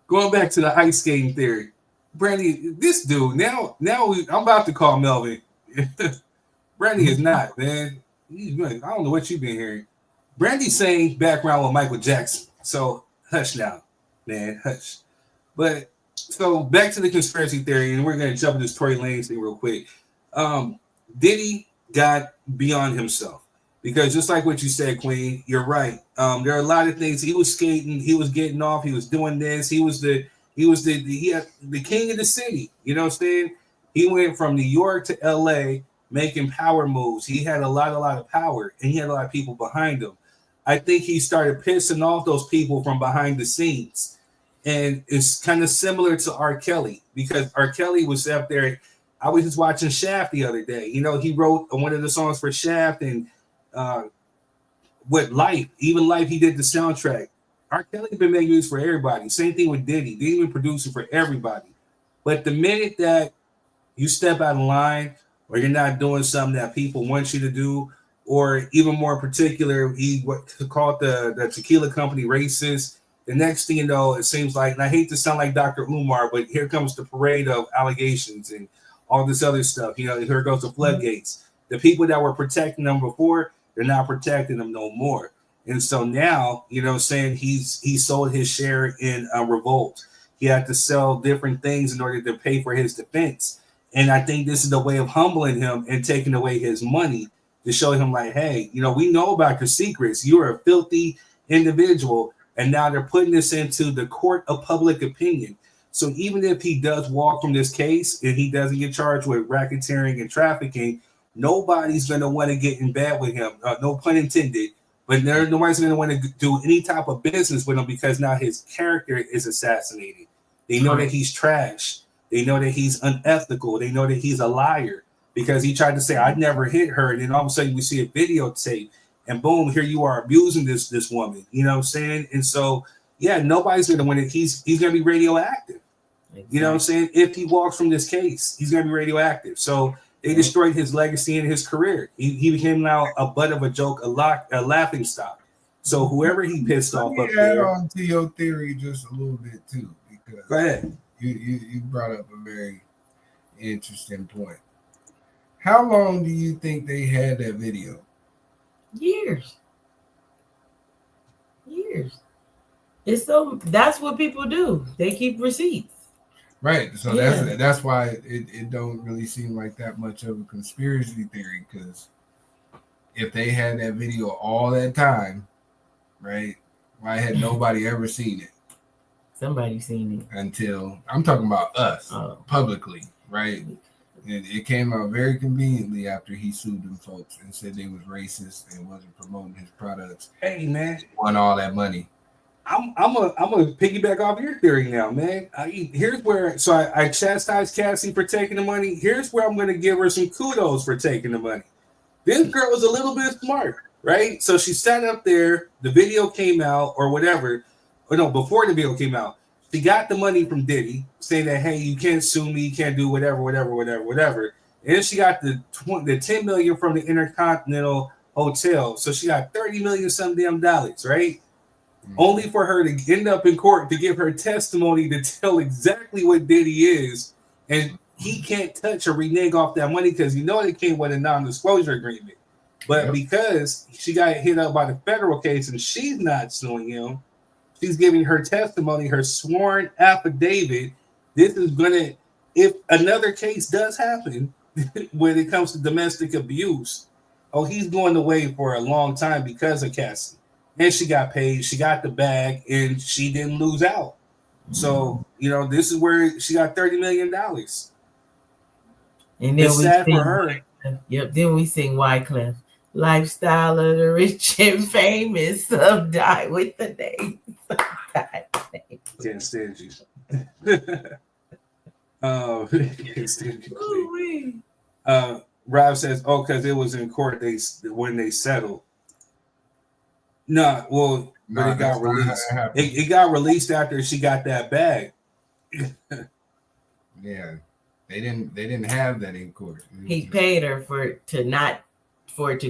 going back to the ice skating theory, Brandy, this dude, now I'm about to call Melvin. Brandy is not, man. I don't know what you've been hearing. Brandy sang background with Michael Jackson. So hush now, man, hush. But so back to the conspiracy theory, and we're gonna jump into this Tory Lanez thing real quick. Diddy got beyond himself. Because just like what you said, Queen, you're right. There are a lot of things. He was skating, he was getting off, he was doing this, he was the king of the city. You know what I'm saying? He went from New York to LA making power moves. He had a lot of power, and he had a lot of people behind him. I think he started pissing off those people from behind the scenes. And it's kind of similar to R. Kelly, because R. Kelly was up there. I was just watching Shaft the other day. You know, he wrote one of the songs for Shaft, and with Life, even Life, he did the soundtrack. R. Kelly been making music for everybody. Same thing with Diddy. Diddy been producing for everybody. But the minute that you step out of line, or you're not doing something that people want you to do, or even more particular, he called the tequila company racist. The next thing you know, it seems like, and I hate to sound like Dr. Umar, but here comes the parade of allegations and all this other stuff. You know, here goes the floodgates. The people that were protecting them before, they're not protecting them no more. And so now, you know, saying he sold his share in Revolt. He had to sell different things in order to pay for his defense. And I think this is the way of humbling him and taking away his money to show him like, hey, you know, we know about your secrets. You're a filthy individual, and now they're putting this into the court of public opinion. So even if he does walk from this case and he doesn't get charged with racketeering and trafficking, nobody's going to want to get in bed with him. No pun intended. But nobody's going to want to do any type of business with him because now his character is assassinated. They know that he's trash. They know that he's unethical. They know that he's a liar because he tried to say, I never hit her. And then all of a sudden we see a videotape and boom, here you are abusing this woman. You know what I'm saying? And so, yeah, nobody's going to win it. He's going to be radioactive. Exactly. You know what I'm saying? If he walks from this case, he's going to be radioactive. So they destroyed his legacy and his career. He became now a butt of a joke, a laughing stock. So whoever he pissed off up there. Add on to your theory just a little bit too, because go ahead. You brought up a very interesting point. How long do you think they had that video? Years. It's so that's what people do. They keep receipts. Right. So that's why it don't really seem like that much of a conspiracy theory, because if they had that video all that time, right, why had nobody ever seen it? Somebody seen it. Until I'm talking about us publicly, right? And it came out very conveniently after he sued them folks and said they was racist and wasn't promoting his products. Hey man, won all that money. I'm gonna piggyback off your theory now, man. Here's where I chastised Cassie for taking the money. Here's where I'm gonna give her some kudos for taking the money. This girl was a little bit smart, right? So she sat up there. The video came out, or whatever. Or no, before the video came out, she got the money from Diddy, saying that, hey, you can't sue me, you can't do whatever. And then she got the $10 million from the Intercontinental Hotel. So she got $30 million some damn dollars, right? Only for her to end up in court to give her testimony to tell exactly what Diddy is, and he can't touch or renege off that money because it came with a non-disclosure agreement. But because she got hit up by the federal case and she's not suing him, she's giving her testimony, her sworn affidavit. This is gonna, if another case does happen when it comes to domestic abuse, he's going away for a long time because of Cassie. And she got paid, she got the bag, and she didn't lose out. So, this is where she got $30 million. And then it's sad for her. Yep, then we sing Wyclef. Lifestyle of the rich and famous, some die with the name. Can't stand you. Can't stand you. Rob says, because it was in court when they settled. No, well, but it got released. It got released after she got that bag. Yeah, they didn't have that in court. He paid her for it to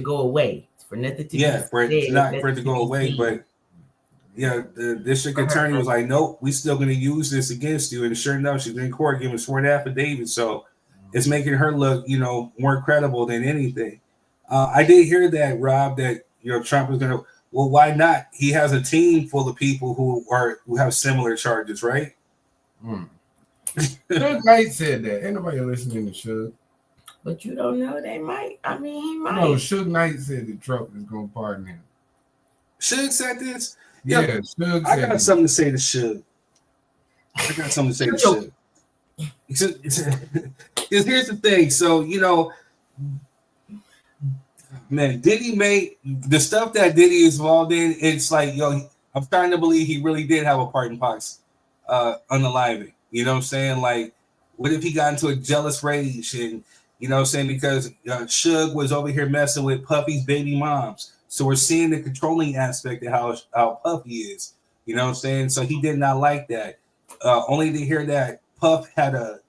go away, for nothing to for it to go away. But the district attorney was like, nope, we still going to use this against you. And sure enough, she's in court giving a sworn affidavit, so it's making her look more credible than anything. I did hear that, Rob, that Trump is going to. Well, why not? He has a team full of people who have similar charges, right? Suge Knight said that. Ain't nobody listening to Suge. But you don't know, they might. I mean, he might. No, Suge Knight said that Trump is going to pardon him. Suge said this? Yeah, Suge I got something to say to Suge. Because here's the thing. So, man, Diddy made the stuff that Diddy is involved in. It's like, I'm starting to believe he really did have a part in Pac's unaliving. You know what I'm saying? Like, what if he got into a jealous rage and, because Suge was over here messing with Puffy's baby moms. So we're seeing the controlling aspect of how Puffy is. You know what I'm saying? So he did not like that. Only to hear that Puff had a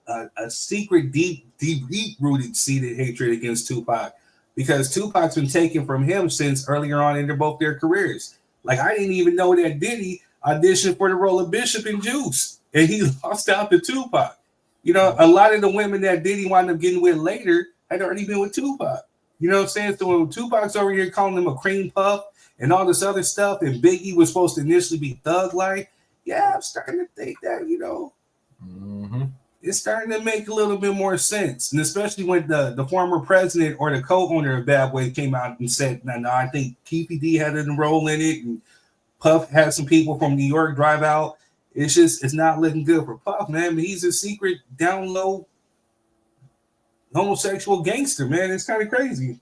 secret, deep-rooted seated hatred against Tupac. Because Tupac's been taken from him since earlier on in both their careers. Like, I didn't even know that Diddy auditioned for the role of Bishop and Juice, and he lost out to Tupac. A lot of the women that Diddy wound up getting with later had already been with Tupac. You know what I'm saying? So when Tupac's over here calling him a cream puff and all this other stuff, and Biggie was supposed to initially be thug-like, I'm starting to think that, it's starting to make a little bit more sense. And especially when the former president or the co-owner of Bad Boy came out and said, no, I think PPD had a role in it. And Puff had some people from New York drive out. It's not looking good for Puff, man. But he's a secret down low homosexual gangster, man. It's kind of crazy.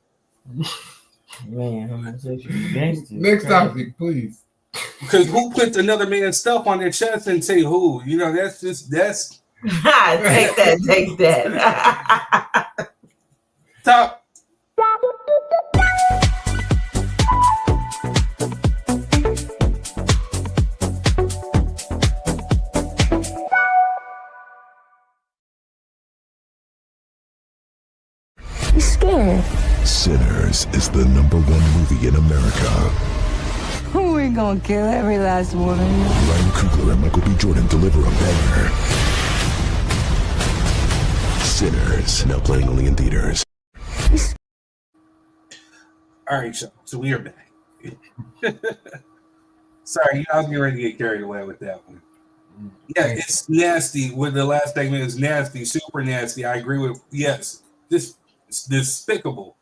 Man, homosexual gangster. Next topic, please. Because who puts another man's stuff on their chest and say who? You know, that's take that. Top. You scared? Sinners is the #1 movie in America. We're gonna kill every last one of you. Ryan Coogler and Michael B. Jordan deliver a banger. Sinners, now playing only in theaters. All right, so we are back. Sorry, I was getting ready to get carried away with that one. Yeah, it's nasty. With the last segment is nasty, super nasty. I agree with yes. This is despicable.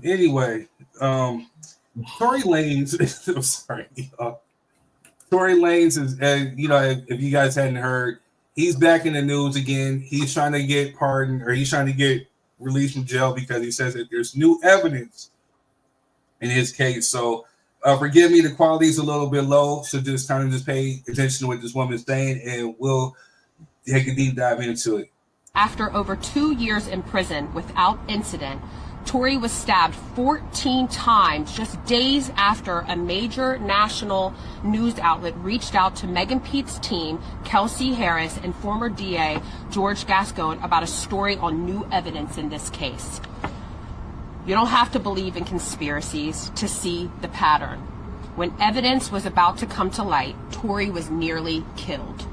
Anyway, Tory Lanez. I'm sorry. Tory Lanez is, if you guys hadn't heard, he's back in the news again. He's trying to get pardoned, or he's trying to get released from jail because he says that there's new evidence in his case. So, forgive me, the quality is a little bit low. So just kind of just pay attention to what this woman's saying, and we'll take a deep dive into it. After over 2 years in prison without incident, Tory was stabbed 14 times just days after a major national news outlet reached out to Megan Pete's team, Kelsey Harris, and former DA George Gascon about a story on new evidence in this case. You don't have to believe in conspiracies to see the pattern. When evidence was about to come to light, Tory was nearly killed.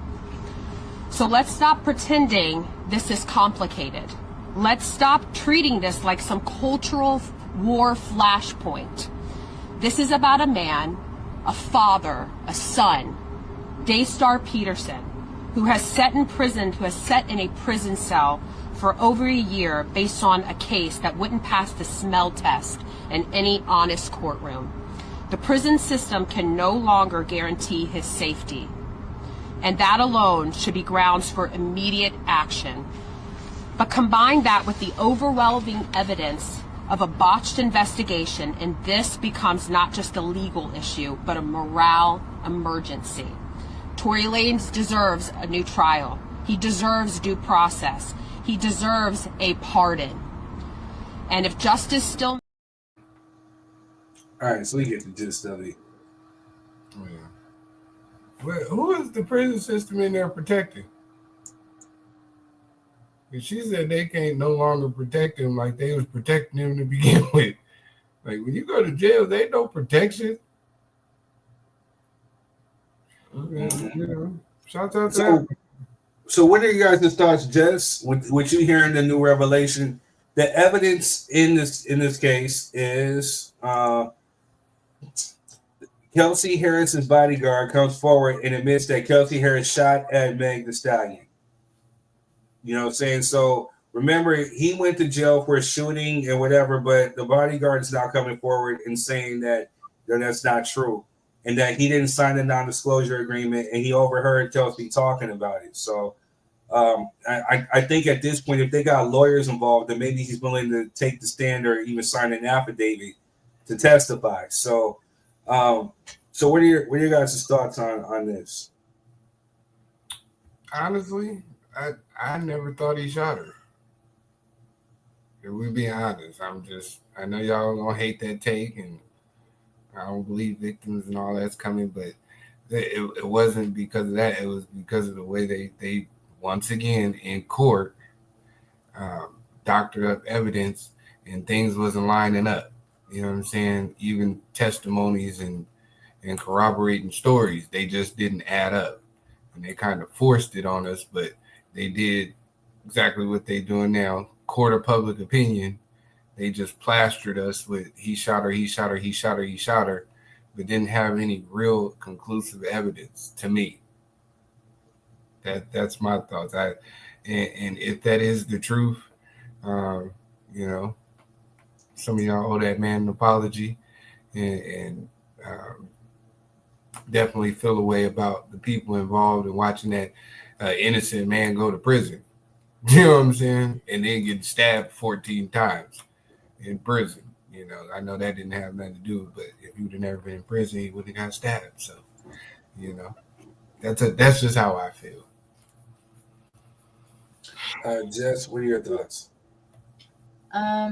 So let's stop pretending this is complicated. Let's stop treating this like some cultural war flashpoint. This is about a man, a father, a son, Daystar Peterson, who has sat in a prison cell for over a year based on a case that wouldn't pass the smell test in any honest courtroom. The prison system can no longer guarantee his safety, and that alone should be grounds for immediate action. But combine that with the overwhelming evidence of a botched investigation, and this becomes not just a legal issue, but a morale emergency. Tory Lanez deserves a new trial. He deserves due process. He deserves a pardon. And if justice still... All right, so we get the gist of it. Oh, yeah. But who is the prison system in there protecting? She said they can't no longer protect him like they was protecting him to begin with. Like when you go to jail, they ain't no protection. Shout out to them. So what are you guys' thoughts, Jess? What you hearing the new revelation? The evidence in this case is Kelsey Harris's bodyguard comes forward and admits that Kelsey Harris shot at Meg Thee Stallion. You know what I'm saying? So remember, he went to jail for a shooting and whatever, but the bodyguard is now coming forward and saying that that's not true and that he didn't sign a non-disclosure agreement and he overheard Kelsey talking about it. So I think at this point, if they got lawyers involved, then maybe he's willing to take the stand or even sign an affidavit to testify. So what are your guys' thoughts on this? Honestly, I never thought he shot her. If we being honest, I know y'all gonna hate that take, and I don't believe victims and all that's coming, but it wasn't because of that. It was because of the way they once again in court doctored up evidence and things wasn't lining up. You know what I'm saying? Even testimonies and corroborating stories, they just didn't add up, and they kind of forced it on us, but they did exactly what they're doing now. Court of public opinion, they just plastered us with he shot her, he shot her, he shot her, he shot her, but didn't have any real conclusive evidence to me. That's my thoughts. And if that is the truth, some of y'all owe that man an apology, and definitely feel a way about the people involved in watching that innocent man go to prison. You know what I'm saying? And then get stabbed 14 times in prison. You know, I know that didn't have nothing to do with it, but if you'd have never been in prison, he would have got stabbed. So, you know, that's just how I feel. Jess, what are your thoughts? I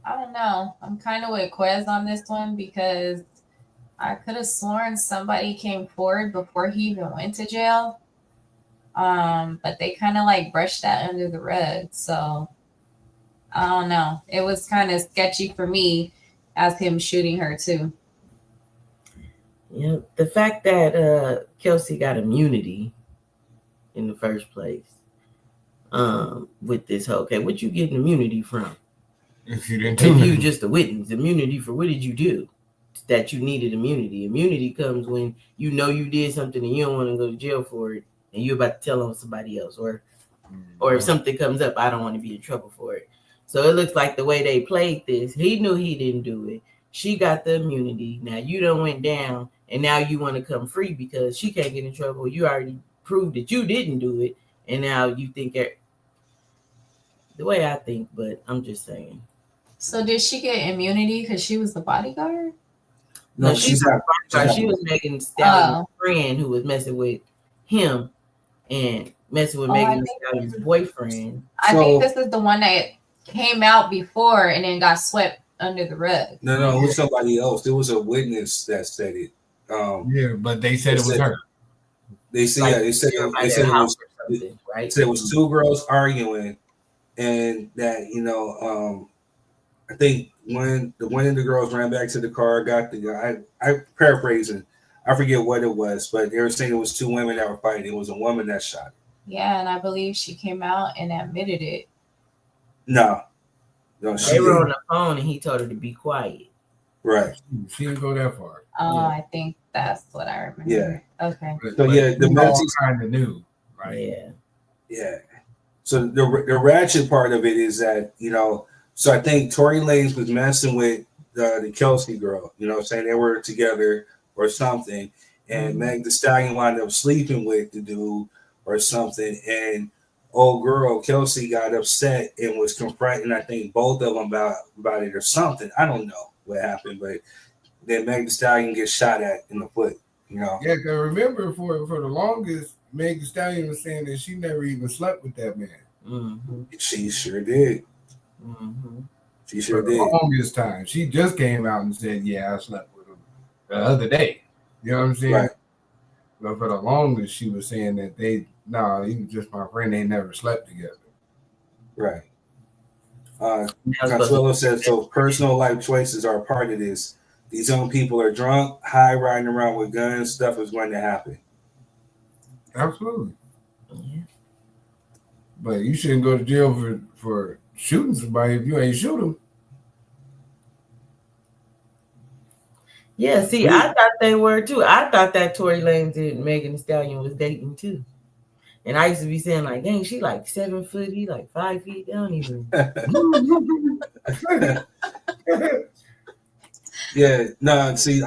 don't know. I'm kind of with Quez on this one because I could have sworn somebody came forward before he even went to jail. But they kind of like brushed that under the rug. So I don't know. It was kind of sketchy for me as him shooting her too. Yeah, the fact that Kelsey got immunity in the first place with this whole okay, what you getting immunity from? If you didn't if you just a witness, immunity for what did you do that you needed immunity? Immunity comes when you know you did something and you don't want to go to jail for it, and you're about to tell on somebody else, or if something comes up, I don't want to be in trouble for it. So it looks like the way they played this, he knew he didn't do it. She got the immunity. Now you done went down, and now you want to come free because she can't get in trouble. You already proved that you didn't do it, and now you think the way I think, but I'm just saying. So did she get immunity because she was the bodyguard? No, she's not bodyguard. She was Megan Thee Stallion's friend who was messing with him and messing with Megan Thee Stallion's boyfriend. I think this is the one that came out before and then got swept under the rug. No, it was somebody else. There was a witness that said it. Yeah, but they said it was her. They said they said it was right. They said it was two girls arguing, and that I think when one of the girls ran back to the car, got the guy. I paraphrasing. I forget what it was, but they were saying it was two women that were fighting. It was a woman that shot her. Yeah, and I believe she came out and admitted it. No, they were on the phone and he told her to be quiet. Right. She didn't go that far. Oh, yeah. I think that's what I remember. Yeah. Okay. So yeah, the all kind of knew, right? Yeah. Yeah. So the ratchet part of it is that so I think Tory Lanez was messing with the Kelsey girl. Saying they were together or something, and Meg Thee Stallion wound up sleeping with the dude or something, and old girl Kelsey got upset and was confronting, I think, both of them about it or something. I don't know what happened, but then Meg Thee Stallion gets shot at in the foot. Yeah, because remember for the longest, Meg Thee Stallion was saying that she never even slept with that man. Mm-hmm. She sure did. Mm-hmm. She sure did. For the longest time, she just came out and said, "Yeah, I slept with him the other day." You know what I'm saying? Right. But for the longest, she was saying that he was just my friend. They never slept together. Right. Consuelo says, so personal life choices are a part of this. These young people are drunk, high, riding around with guns. Stuff is going to happen. Absolutely. Yeah. But you shouldn't go to jail for shooting somebody if you ain't shoot them. Yeah, see, I thought they were too. I thought that Tory Lanez and Megan Thee Stallion was dating too. And I used to be saying, like, dang, she like 7 foot, he like 5 feet down even. Yeah, no, see,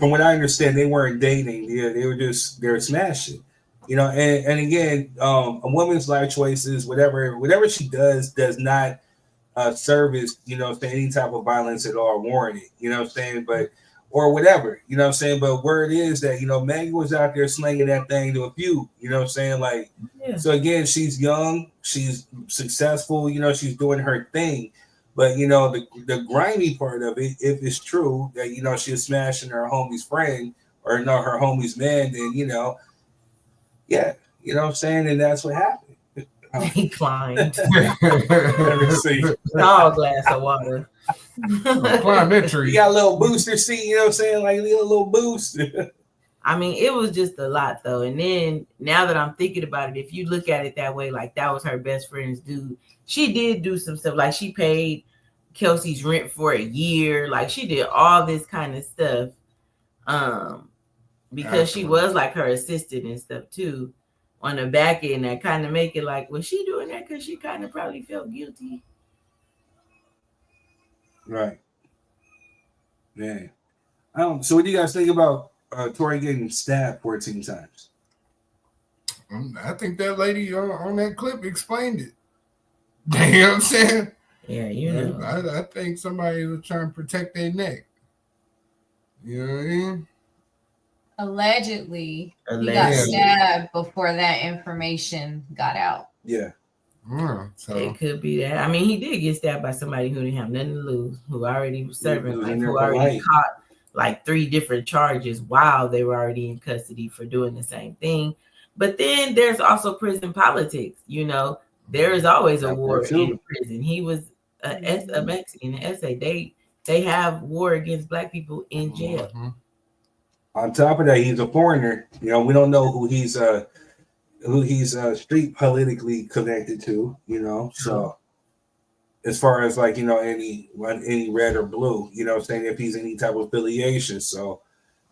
from what I understand, they weren't dating. Yeah, they were smashing. And again, a woman's life choices, whatever she does not service, any type of violence at all warranted, but or whatever, but word is that, Maggie was out there slinging that thing to a few, so again, she's young, she's successful, she's doing her thing, but the grimy part of it, if it's true that, she's smashing her homie's friend or her homie's man, then, yeah, and that's what happened. He climbed. Let me see. Tall glass of water. Climb that tree. You got a little booster seat, like a little boost. I mean, it was just a lot though. And then now that I'm thinking about it, if you look at it that way, like that was her best friend's dude. She did do some stuff, like she paid Kelsey's rent for a year. Like she did all this kind of stuff. Because she was like her assistant and stuff too on the back end, that kind of make it like, was she doing that because she kind of probably felt guilty? Right. Man. So what do you guys think about Tory getting stabbed 14 times? I think that lady on that clip explained it. You know what I'm saying? Yeah, you know. I think somebody was trying to protect their neck. You know what I mean? Allegedly, he got stabbed before that information got out. Yeah. So it could be that. I mean, he did get stabbed by somebody who didn't have nothing to lose, who already was serving life, who already caught like 3 different charges while they were already in custody for doing the same thing. But then there's also prison politics. You know, there is always a war in prison. He was a Mexican, SA. They have war against Black people in jail. Mm-hmm. On top of that, he's a foreigner. You know, we don't know who he's street politically connected to. You know, so as far as like, you know, any red or blue, you know, saying if he's any type of affiliation. So,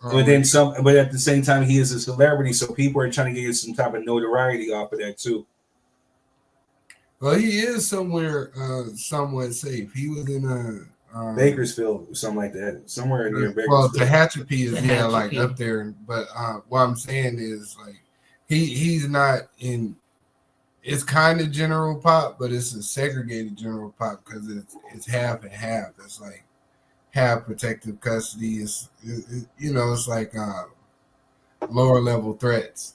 but at the same time, he is a celebrity, so people are trying to get some type of notoriety off of that too. Well, he is somewhere somewhat safe. He was in Bakersfield or something like that, somewhere near Bakersfield. Well, Tehachapi is like up there, but what I'm saying is like he's not in. It's kind of general pop, but it's a segregated general pop because it's half and half. It's like half protective custody. It's like lower level threats.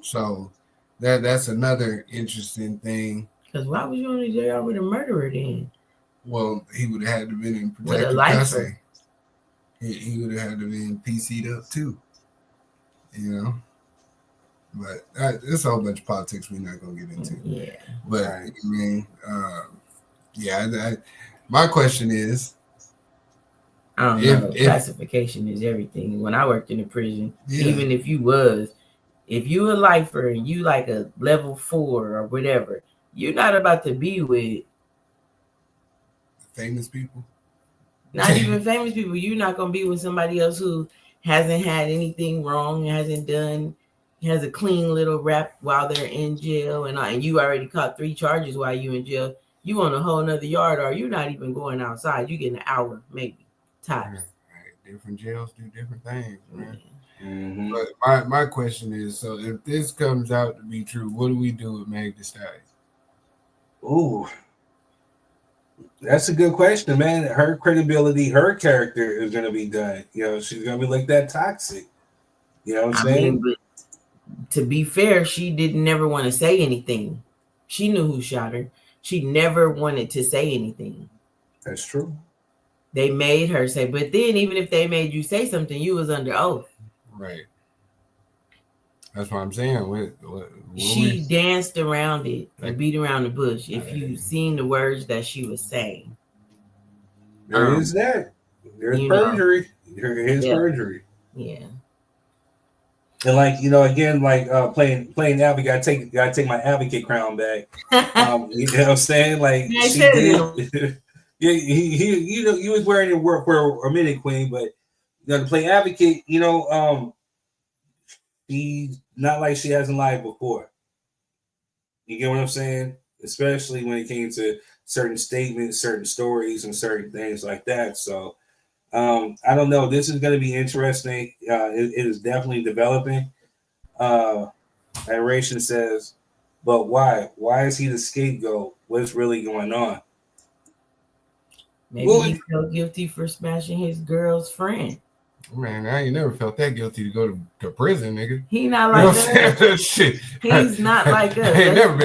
So that's another interesting thing. Because why was you in jail with a murderer then? Well, he would have had to been in protective custody. He would have had to be PC'd up too. You know. But it's a whole bunch of politics we're not gonna get into. Yeah. But I mean, my question is, I don't know. Classification is everything. When I worked in a prison, even if you a lifer and you like a level 4 or whatever, you're not about to be with famous people. Not even famous people. You're not gonna be with somebody else who hasn't had anything wrong, has a clean little rap while they're in jail, and you already caught 3 charges while you in jail. You on a whole nother yard, or you're not even going outside. You get an hour, maybe tops. Right. Different jails do different things, man. Mm-hmm. But my question is, so if this comes out to be true, what do we do with Meg Thee Stallion? Ooh, that's a good question, man. Her credibility, her character is gonna be done. You know, she's gonna be like that toxic. You know what I'm saying? But to be fair, she didn't never want to say anything. She knew who shot her. She never wanted to say anything. That's true. They made her say, but then even if they made you say something, you was under oath. Right. That's what I'm saying. She danced around it and beat around the bush. If you seen the words that she was saying. There is that. There's perjury. There is perjury. Yeah. And like, you know, again, like playing advocate, gotta take my advocate crown back. You know what I'm saying? Like she did. Yeah, he was wearing it for a minute, Queen, but you know, to play advocate, you know, she's not like she hasn't lied before. You get what I'm saying? Especially when it came to certain statements, certain stories, and certain things like that. So I don't know. This is going to be interesting. It is definitely developing. Adoration says, but why? Why is he the scapegoat? What's really going on? Maybe he felt guilty for smashing his girl's friend. Man, I ain't never felt that guilty to go to prison, nigga. He not like us. Shit. He's not like us.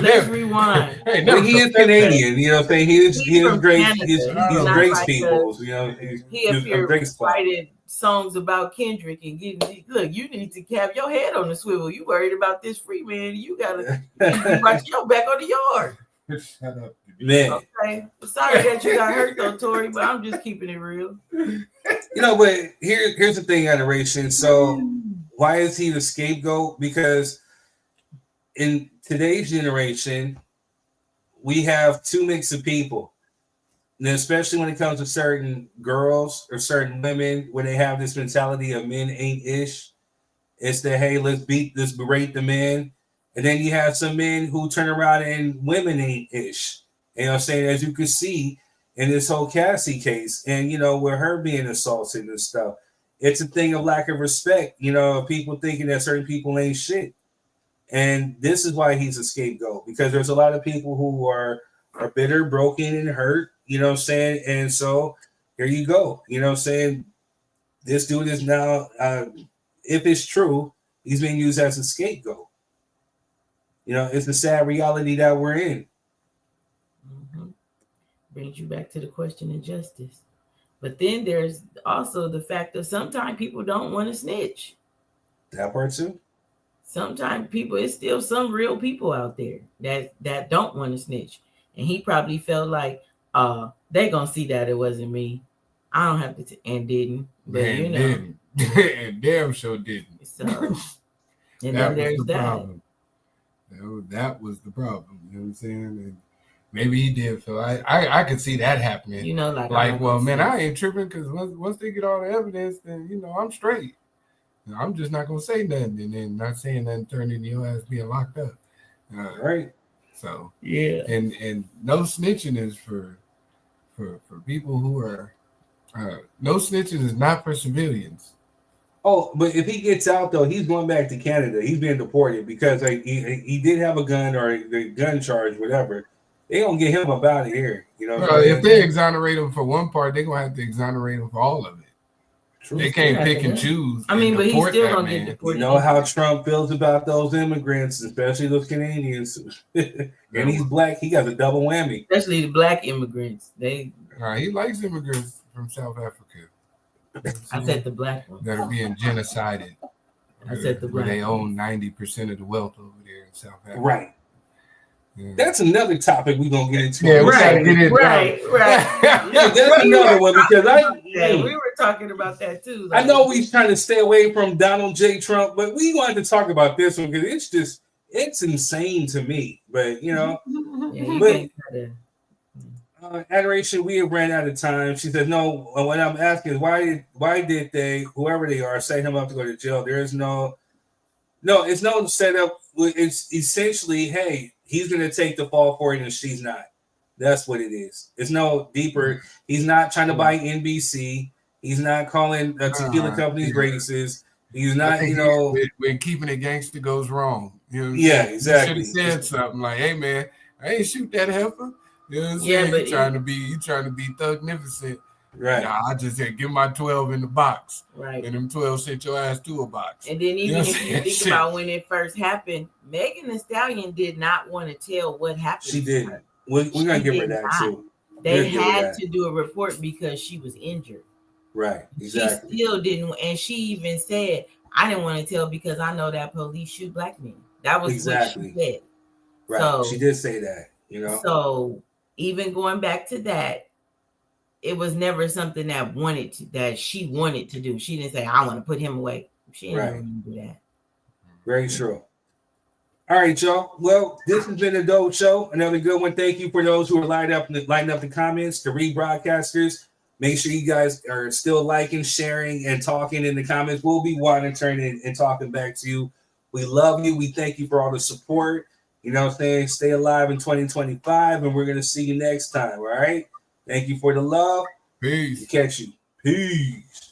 Let's rewind. He is Canadian, you know what I'm saying? He is great. He's Drake's like people, you know. He up here writing songs about Kendrick and getting. Look, you need to have your head on the swivel. You worried about this free man? You gotta watch your back on the yard. Shut up, man. Okay, sorry that you got hurt though, Tori, but I'm just keeping it real. You know, but here's the thing, Adoration. So why is he the scapegoat? Because in today's generation, we have two mix of people. And especially when it comes to certain girls or certain women, when they have this mentality of men ain't ish. It's the, hey, let's berate the men. And then you have some men who turn around and women ain't ish. You know what I'm saying? As you can see, in this whole Cassie case, and with her being assaulted and stuff. It's a thing of lack of respect, people thinking that certain people ain't shit. And this is why he's a scapegoat, because there's a lot of people who are bitter, broken, and hurt, and so here you go, this dude is now, if it's true, he's being used as a scapegoat. It's the sad reality that we're in. Mm-hmm. Brings you back to the question of justice. But then there's also the fact that sometimes people don't want to snitch. That part too. Sometimes it's still some real people out there that don't want to snitch. And he probably felt like, they're going to see that it wasn't me. I don't have to, and didn't. But, Didn't. And damn sure didn't. So, and then there's that. Problem. That was the problem. You know what I'm saying? And maybe he did feel I could see that happening. Well, man, I ain't tripping because once they get all the evidence, then I'm straight. I'm just not gonna say nothing, and then not saying nothing turned into your ass being locked up. Right. So yeah, and no snitching is for people who are no snitching is not for civilians. Oh, but if he gets out though, he's going back to Canada. He's being deported because he did have a gun or the gun charge, whatever. They gonna get him up out of here. If they exonerate him for one part, they're gonna have to exonerate him for all of it. True. They can't pick and choose. I mean, but he's still gonna get deported. You know how Trump feels about those immigrants, especially those Canadians. And he's black. He got a double whammy. Especially the black immigrants. He likes immigrants from South Africa. I said the black ones that are being genocided. I said the black where they own 90% of the wealth over there in South Africa. Right. Yeah. That's another topic we're gonna get into. Yeah, right. Yeah, that's another one because we were talking about that too. I know we're trying to stay away from Donald J. Trump, but we wanted to talk about this one because it's insane to me. But Adoration, we have ran out of time. She said, no, what I'm asking is why did they, whoever they are, set him up to go to jail? There is it's no setup. It's essentially, hey, he's going to take the fall for it and she's not. That's what it is. It's no deeper. He's not trying to buy NBC. He's not calling tequila companies racist. He's not, when keeping it gangster goes wrong. Exactly. You should have said something like, hey, man, I ain't shoot that heifer. You know what I'm saying? But you trying to be thugnificent. Right. Nah, I just said give my 12 in the box. Right. And them 12 sent your ass to a box. And then even if you think about when it first happened, Megan Thee Stallion did not want to tell what happened. She did. We're gonna give her that too. They had to do a report because she was injured. Right. Exactly. She still didn't, and she even said, I didn't want to tell because I know that police shoot black men. That was what she said. Right. So, she did say that, So even going back to that, it was never something that she wanted to do. She didn't say, I want to put him away. She didn't even do that. Very true. All right, y'all. Well, this has been a dope show. Another good one. Thank you for those who are lighting up the comments, the rebroadcasters. Make sure you guys are still liking, sharing, and talking in the comments. We'll be wanting to turn in and talking back to you. We love you. We thank you for all the support. You know what I'm saying? Stay alive in 2025, and we're going to see you next time, all right? Thank you for the love. Peace. Catch you. Peace.